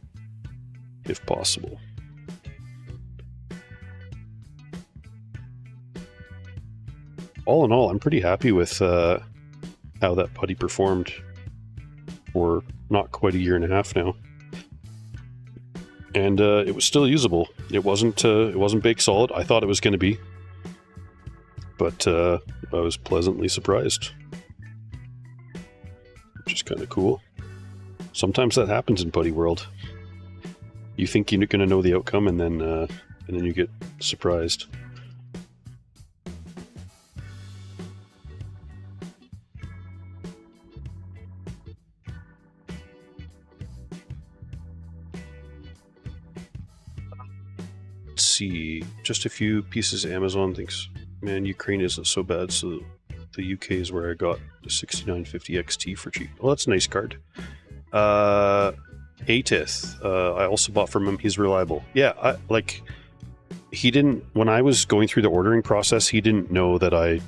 if possible. All in all, I'm pretty happy with how that putty performed for not quite a year and a half now. And it was still usable. It wasn't baked solid. I thought it was going to be, but I was pleasantly surprised, which is kind of cool. Sometimes that happens in putty world. You think you're going to know the outcome, and then you get surprised. See, just a few pieces. Amazon thinks, man, Ukraine isn't so bad, so the UK is where I got the 6950 XT for cheap. Well, that's a nice card. Atith, I also bought from him. He's reliable. Yeah, he didn't, when I was going through the ordering process, he didn't know that I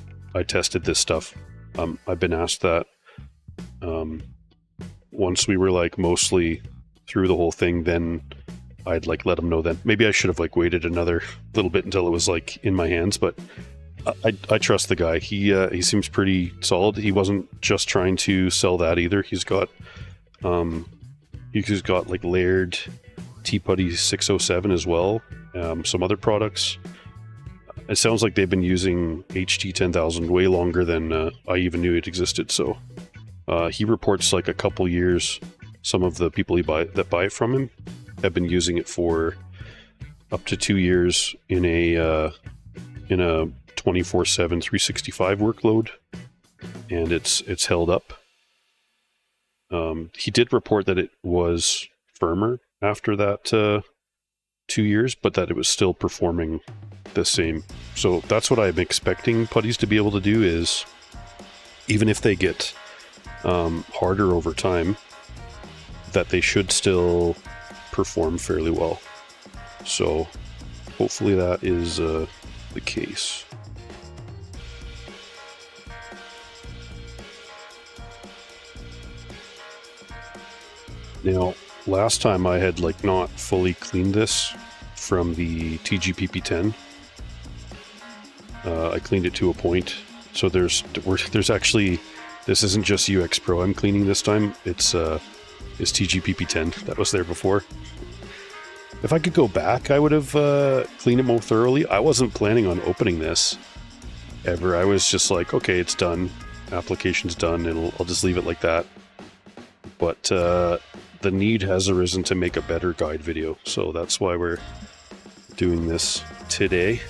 tested this stuff. I've been asked that. Once we were like mostly through the whole thing, then I'd like let him know then. Maybe I should have like waited another little bit until it was like in my hands, but I trust the guy. He seems pretty solid. He wasn't just trying to sell that either. He's got like layered T-Putty 607 as well. Some other products. It sounds like they've been using HT 10,000 way longer than I even knew it existed. So he reports like a couple years. Some of the people that buy it from him have been using it for up to 2 years in a 24/7 365 workload, and it's held up. He did report that it was firmer after that 2 years, but that it was still performing the same. So that's what I'm expecting putties to be able to do, is even if they get harder over time, that they should still perform fairly well. So hopefully that is the case. Now, last time I had like not fully cleaned this from the TGPP10. I cleaned it to a point. So there's actually This isn't just UX Pro I'm cleaning this time, it's TGPP10 that was there before. If I could go back, I would have cleaned it more thoroughly. I wasn't planning on opening this ever. I was just like, okay, it's done. Application's done, and I'll just leave it like that. But the need has arisen to make a better guide video, so that's why we're doing this today.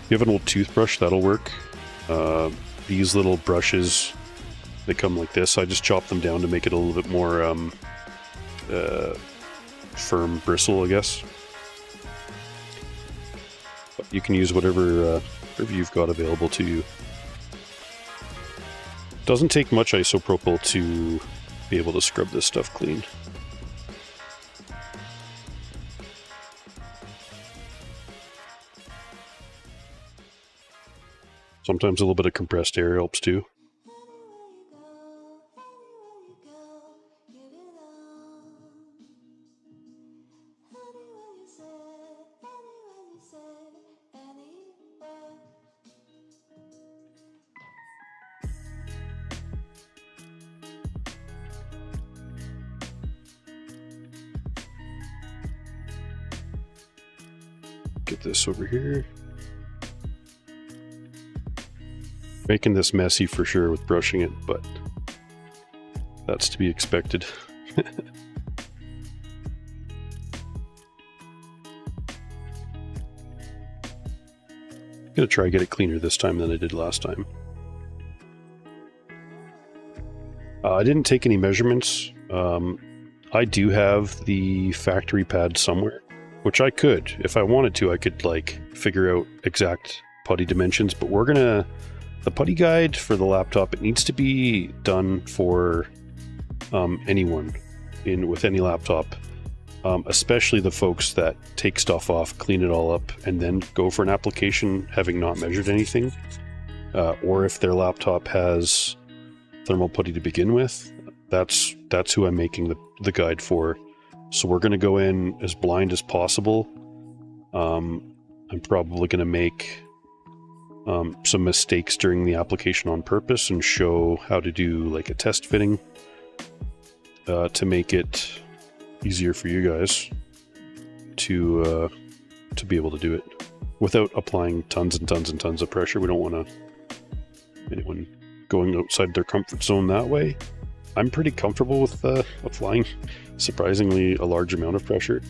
If you have an old toothbrush, that'll work. These little brushes, they come like this. I just chop them down to make it a little bit more firm bristle, I guess. But you can use whatever you've got available to you. Doesn't take much isopropyl to be able to scrub this stuff clean. Sometimes a little bit of compressed air helps too. Get this over here. Making this messy for sure with brushing it, but that's to be expected. Gonna try to get it cleaner this time than I did last time. I didn't take any measurements. I do have the factory pad somewhere, which I could, if I wanted to, I could like figure out exact putty dimensions, but we're gonna, the putty guide for the laptop, it needs to be done for anyone with any laptop, especially the folks that take stuff off, clean it all up, and then go for an application having not measured anything, or if their laptop has thermal putty to begin with. That's who I'm making the guide for. So we're going to go in as blind as possible. I'm probably going to make some mistakes during the application on purpose and show how to do like a test fitting to make it easier for you guys to be able to do it without applying tons and tons and tons of pressure. We don't want anyone going outside their comfort zone that way. I'm pretty comfortable with applying surprisingly a large amount of pressure,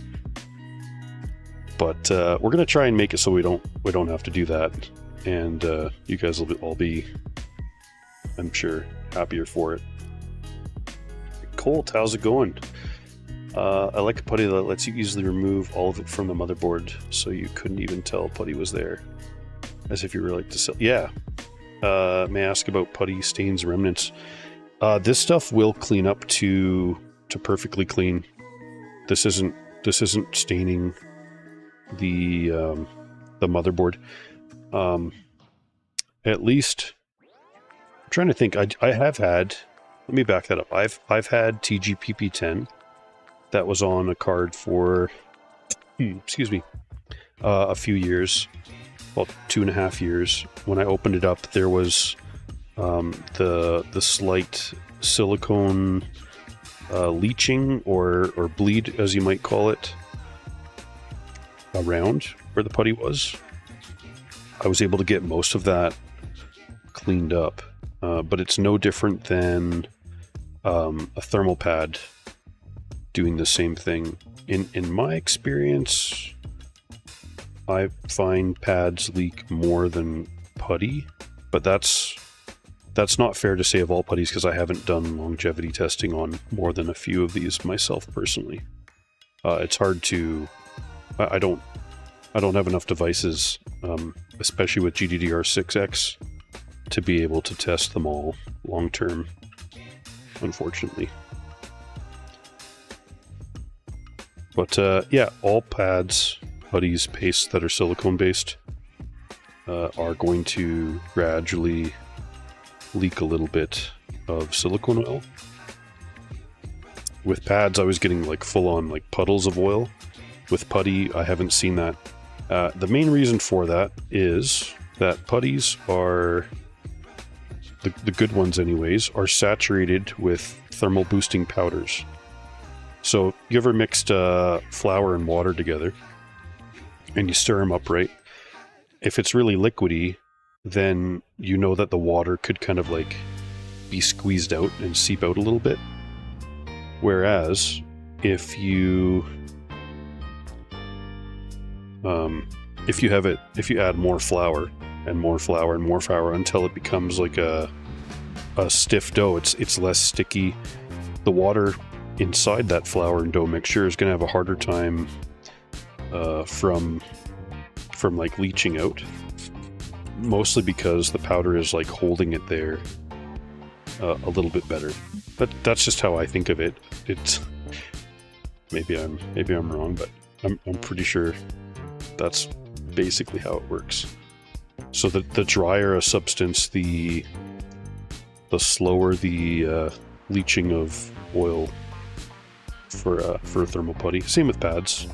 but we're gonna try and make it so we don't have to do that, and you guys will all be, I'm sure, happier for it. Colt, how's it going? I like a putty that lets you easily remove all of it from the motherboard, so you couldn't even tell putty was there, as if you were like to sell. Yeah. May I ask about putty stains, remnants? This stuff will clean up to perfectly clean. This isn't staining the motherboard. At least I'm trying to think. I have had. Let me back that up. I've had TGPP10 that was on a card for excuse me, a few years, about 2.5 years. When I opened it up, there was the slight silicone leaching or bleed, as you might call it, around where the putty was. I was able to get most of that cleaned up, but it's no different than a thermal pad doing the same thing. In my experience, I find pads leak more than putty, but that's not fair to say of all putties, because I haven't done longevity testing on more than a few of these myself personally. It's hard to, I don't have enough devices, especially with GDDR6X, to be able to test them all long term, unfortunately. But yeah, all pads, putties, pastes that are silicone based are going to gradually leak a little bit of silicone oil. With pads, I was getting like full on like puddles of oil. With putty, I haven't seen that The main reason for that is that putties are, the good ones anyways, are saturated with thermal boosting powders. So you ever mixed flour and water together and you stir them up, right? If it's really liquidy, then you know that the water could kind of like be squeezed out and seep out a little bit. Whereas if you add more flour and more flour and more flour until it becomes like a stiff dough, it's less sticky. The water inside that flour and dough mixture is going to have a harder time from like leaching out, mostly because the powder is like holding it there a little bit better. But that's just how I think of it. It's maybe I'm wrong, but I'm pretty sure that's basically how it works. So the drier a substance, the slower the leaching of oil for a thermal putty. Same with pads.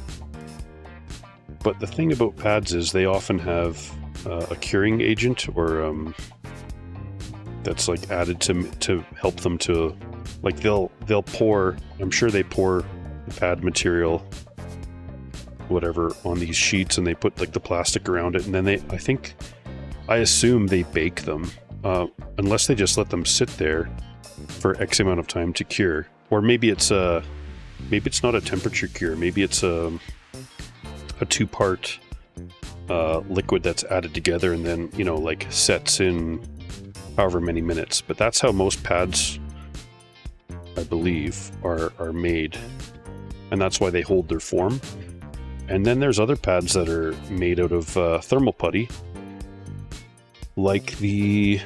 But the thing about pads is they often have a curing agent or that's like added to help them to, like they'll pour, I'm sure they pour the pad material whatever on these sheets and they put like the plastic around it, and then I assume they bake them, unless they just let them sit there for X amount of time to cure. Or maybe it's not a temperature cure, maybe it's a two-part liquid that's added together and then, you know, like sets in however many minutes. But that's how most pads, I believe, are made, and that's why they hold their form. And then there's other pads that are made out of thermal putty, like I'm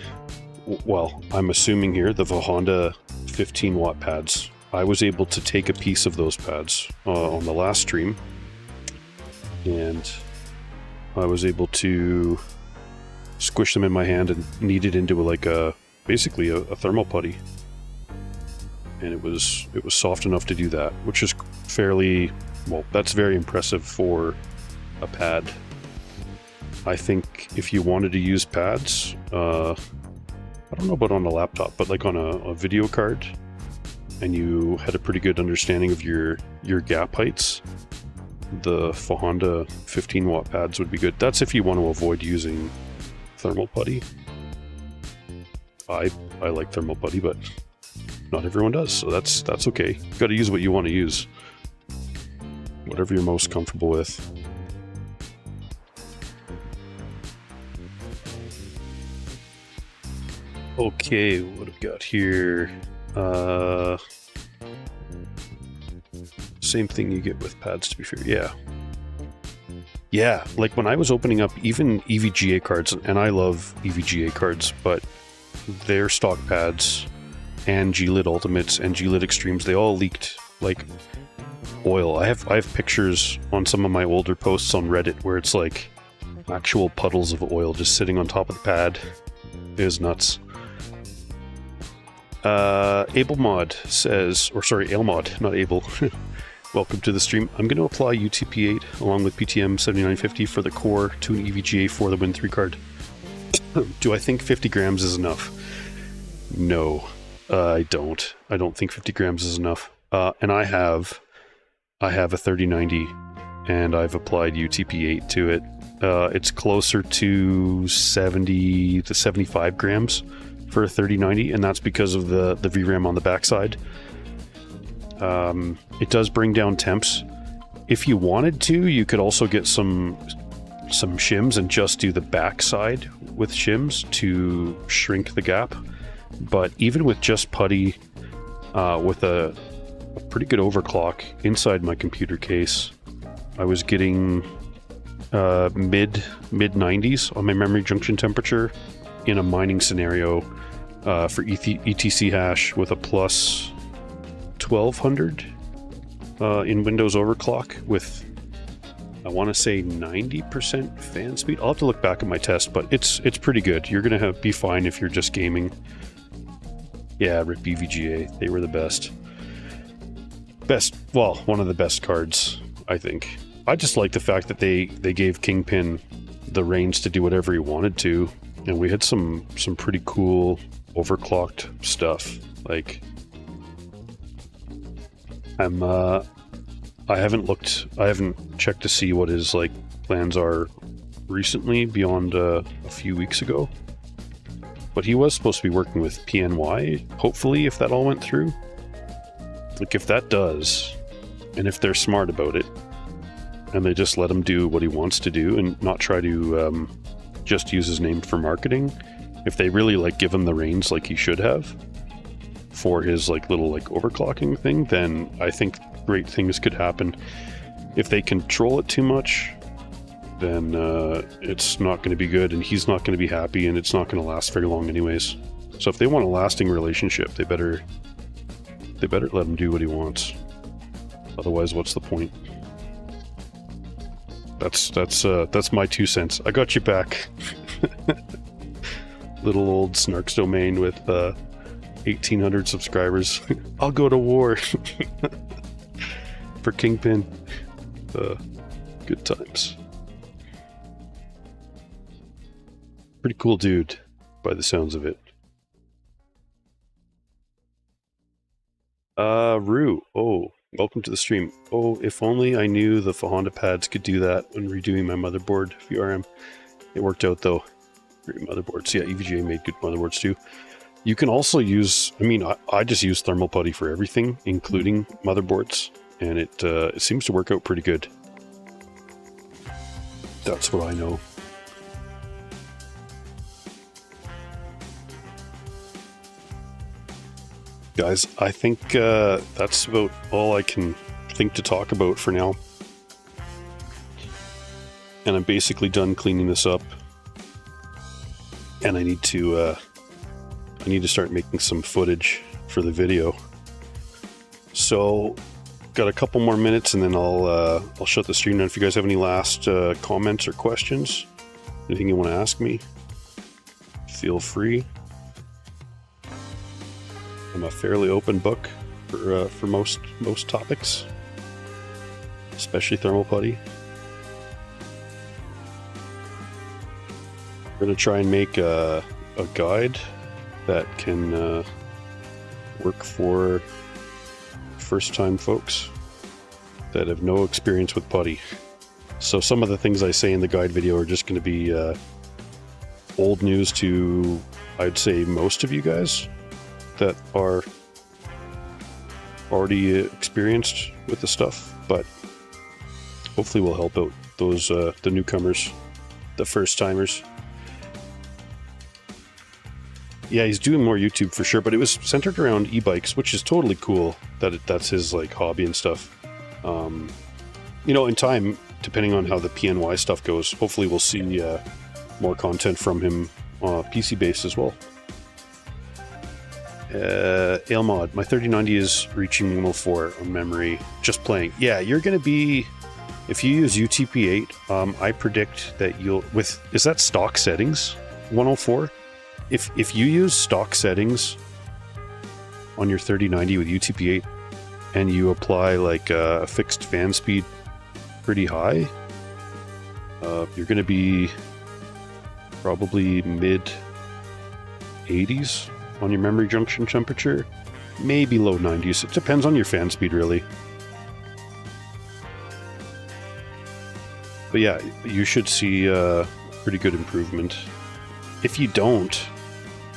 assuming here, the Honda 15 watt pads. I was able to take a piece of those pads on the last stream, and I was able to squish them in my hand and knead it into basically a thermal putty. And it was soft enough to do that, which is that's very impressive for a pad. I think if you wanted to use pads, I don't know about on a laptop, but like on a video card, and you had a pretty good understanding of your gap heights, the Honda 15 watt pads would be good. That's if you want to avoid using thermal putty. I like thermal putty, but not everyone does, so that's okay. You got to use what you want to use, whatever you're most comfortable with. Okay, what have we got here? Same thing you get with pads, to be fair. Yeah, like when I was opening up even EVGA cards, and I love EVGA cards, but their stock pads and G-Lit Ultimates and G-Lit Extremes, they all leaked like oil. I have pictures on some of my older posts on Reddit where it's like actual puddles of oil just sitting on top of the pad. It was nuts. AbleMod says, or sorry, Ailmod, not Able. Welcome to the stream. I'm going to apply UTP-8 along with PTM 7950 for the core to an EVGA for the Win 3 card. Do I think 50 grams is enough? No, I don't. I don't think 50 grams is enough. And I have a 3090 and I've applied UTP-8 to it. It's closer to 70 to 75 grams for a 3090, and that's because of the VRAM on the backside. It does bring down temps. If you wanted to, you could also get some shims and just do the backside with shims to shrink the gap. But even with just putty, with a pretty good overclock inside my computer case, I was getting mid 90s on my memory junction temperature in a mining scenario for ETC hash with a plus 1200 in Windows overclock with, I want to say 90% fan speed. I'll have to look back at my test, but it's pretty good. You're gonna be fine if you're just gaming. Yeah, RIP EVGA. They were the best. Well, one of the best cards, I think. I just like the fact that they gave Kingpin the reins to do whatever he wanted to, and we had some pretty cool overclocked stuff. Like, I haven't checked to see what his like plans are recently beyond a few weeks ago, but he was supposed to be working with PNY, hopefully, if that all went through. Like, if that does, and if they're smart about it, and they just let him do what he wants to do and not try to just use his name for marketing, if they really like give him the reins like he should have for his like little like overclocking thing, then I think great things could happen. If they control it too much, then it's not going to be good, and he's not going to be happy, and it's not going to last very long anyways. So if they want a lasting relationship, they better let him do what he wants. Otherwise, what's the point? That's my 2 cents. I got you back. Little old Snarks domain with 1,800 subscribers. I'll go to war for Kingpin. Good times. Pretty cool dude, by the sounds of it. Rue. Oh, welcome to the stream. Oh, if only I knew the Honda pads could do that when redoing my motherboard VRM. It worked out though. Great motherboards. Yeah, EVGA made good motherboards too. You can also use, I mean, I just use thermal putty for everything, including motherboards, and it seems to work out pretty good. That's what I know. Guys, I think that's about all I can think to talk about for now. And I'm basically done cleaning this up. And I need to start making some footage for the video. So, got a couple more minutes, and then I'll shut the stream down. If you guys have any last comments or questions, anything you want to ask me, feel free. I'm a fairly open book for most topics, especially thermal putty. We're going to try and make a guide that can work for first-time folks that have no experience with putty. So some of the things I say in the guide video are just going to be old news to, I'd say, most of you guys that are already experienced with the stuff, but hopefully will help out those the newcomers, the first timers. Yeah, he's doing more YouTube for sure, but it was centered around e-bikes, which is totally cool that that's his like hobby and stuff. You know, in time, depending on how the PNY stuff goes, hopefully we'll see more content from him PC based as well. Ailmod, my 3090 is reaching 104 on memory, just playing. Yeah, you're going to be, if you use UTP-8, I predict that you'll, is that stock settings, 104? If you use stock settings on your 3090 with UTP-8 and you apply like a fixed fan speed pretty high, you're going to be probably mid 80s on your memory junction temperature, maybe low 90s. It depends on your fan speed, really. But yeah, you should see pretty good improvement. If you don't,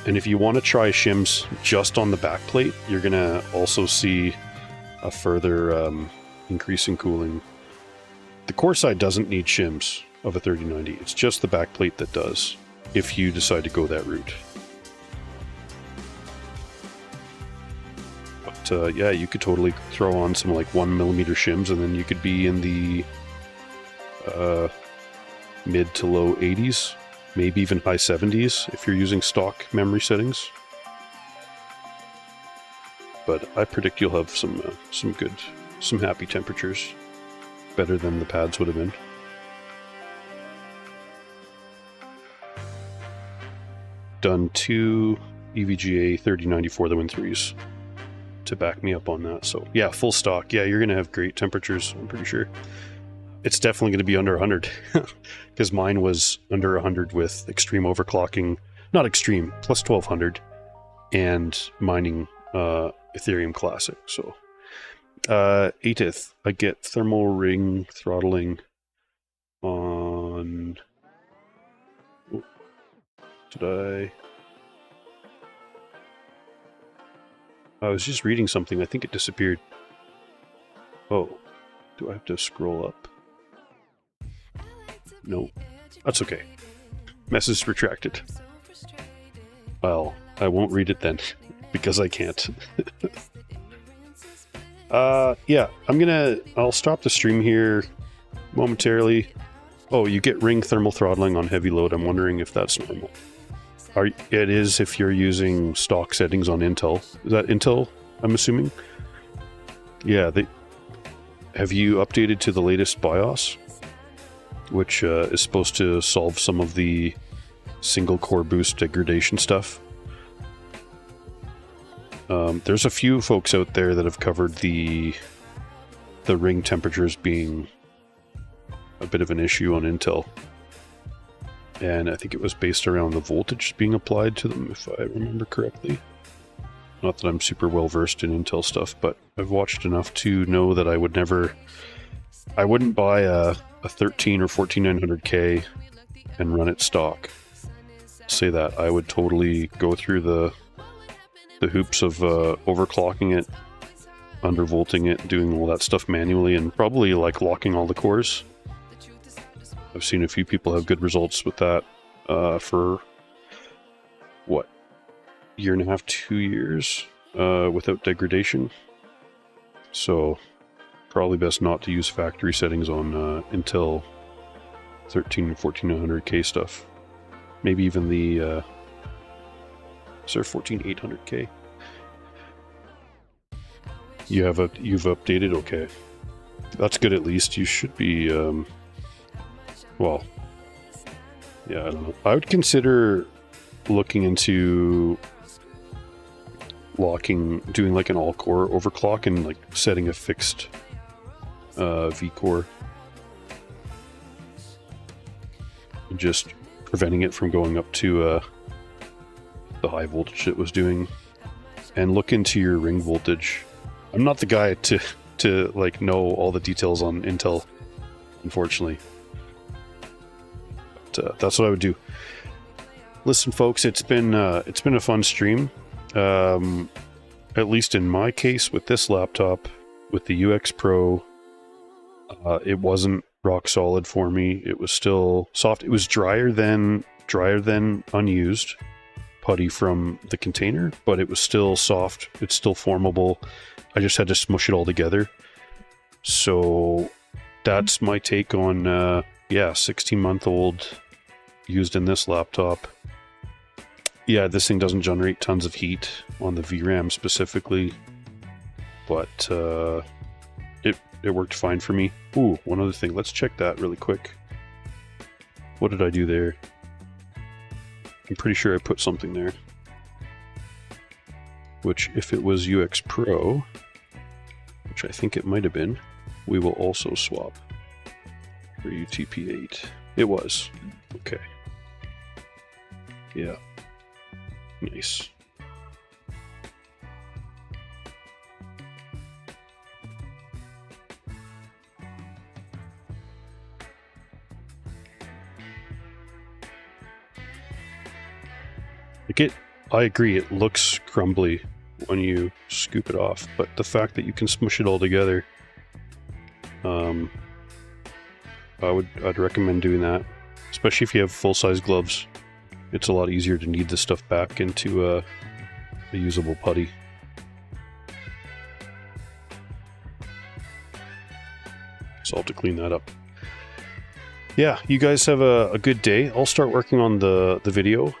and if you want to try shims just on the backplate, you're going to also see a further increase in cooling. The core side doesn't need shims of a 3090. It's just the backplate that does, if you decide to go that route. But yeah, you could totally throw on some like 1mm shims, and then you could be in the mid to low 80s, maybe even high 70s if you're using stock memory settings. But I predict you'll have some happy temperatures, better than the pads would have been. Done 2 EVGA 3094 the Win3s to back me up on that. So yeah, full stock. Yeah, you're gonna have great temperatures, I'm pretty sure. it's definitely going to be under 100 because mine was under 100 with extreme overclocking, not extreme, plus 1200, and mining Ethereum Classic. So 8th, I get thermal ring throttling on... Oh, did I was just reading something. I think it disappeared. Oh, do I have to scroll up? No, that's okay. Message retracted. Well, I won't read it then, because I can't. Yeah, I'll stop the stream here momentarily. Oh, you get ring thermal throttling on heavy load. I'm wondering if that's normal. It is if you're using stock settings on Intel. Is that Intel, I'm assuming? Yeah, have you updated to the latest BIOS? Which is supposed to solve some of the single core boost degradation stuff. There's a few folks out there that have covered the ring temperatures being a bit of an issue on Intel. And I think it was based around the voltage being applied to them, if I remember correctly. Not that I'm super well versed in Intel stuff, but I've watched enough to know that I wouldn't buy a 13 or 14900K and run it stock. Say that I would totally go through the hoops of overclocking it, undervolting it, doing all that stuff manually, and probably like locking all the cores. I've seen a few people have good results with that for, what, year and a half, 2 years without degradation. So probably best not to use factory settings on Intel 13 and 14900K stuff. Maybe even the is there 14800K? You've updated? Okay. That's good at least. You should be well, yeah, I don't know. I would consider looking into doing like an all-core overclock and like setting a fixed V-core. And just preventing it from going up to the high voltage it was doing. And look into your ring voltage. I'm not the guy to like know all the details on Intel, unfortunately. That's what I would do. Listen, folks, it's been a fun stream. At least in my case with this laptop, with the UX Pro, it wasn't rock solid for me. It was still soft. It was drier than unused putty from the container, but it was still soft. It's still formable. I just had to smush it all together. So that's my take on 16-month-old used in this laptop. Yeah, this thing doesn't generate tons of heat on the VRAM specifically, but it worked fine for me. Ooh, one other thing. Let's check that really quick. What did I do there? I'm pretty sure I put something there. Which, if it was UX Pro, which I think it might have been, we will also swap for UTP-8. It was. Okay. Yeah. Nice. I agree, it looks crumbly when you scoop it off, but the fact that you can smush it all together, I'd recommend doing that, especially if you have full-size gloves. It's a lot easier to knead this stuff back into a usable putty. So I'll have to clean that up. Yeah, you guys have a good day. I'll start working on the video.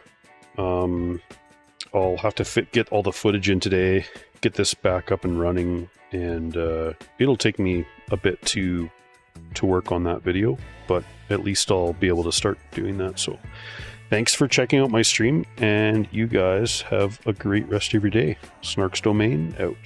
I'll have to get all the footage in today, get this back up and running, and it'll take me a bit to work on that video, but at least I'll be able to start doing that. So thanks for checking out my stream, and you guys have a great rest of your day. Snarks Domain out.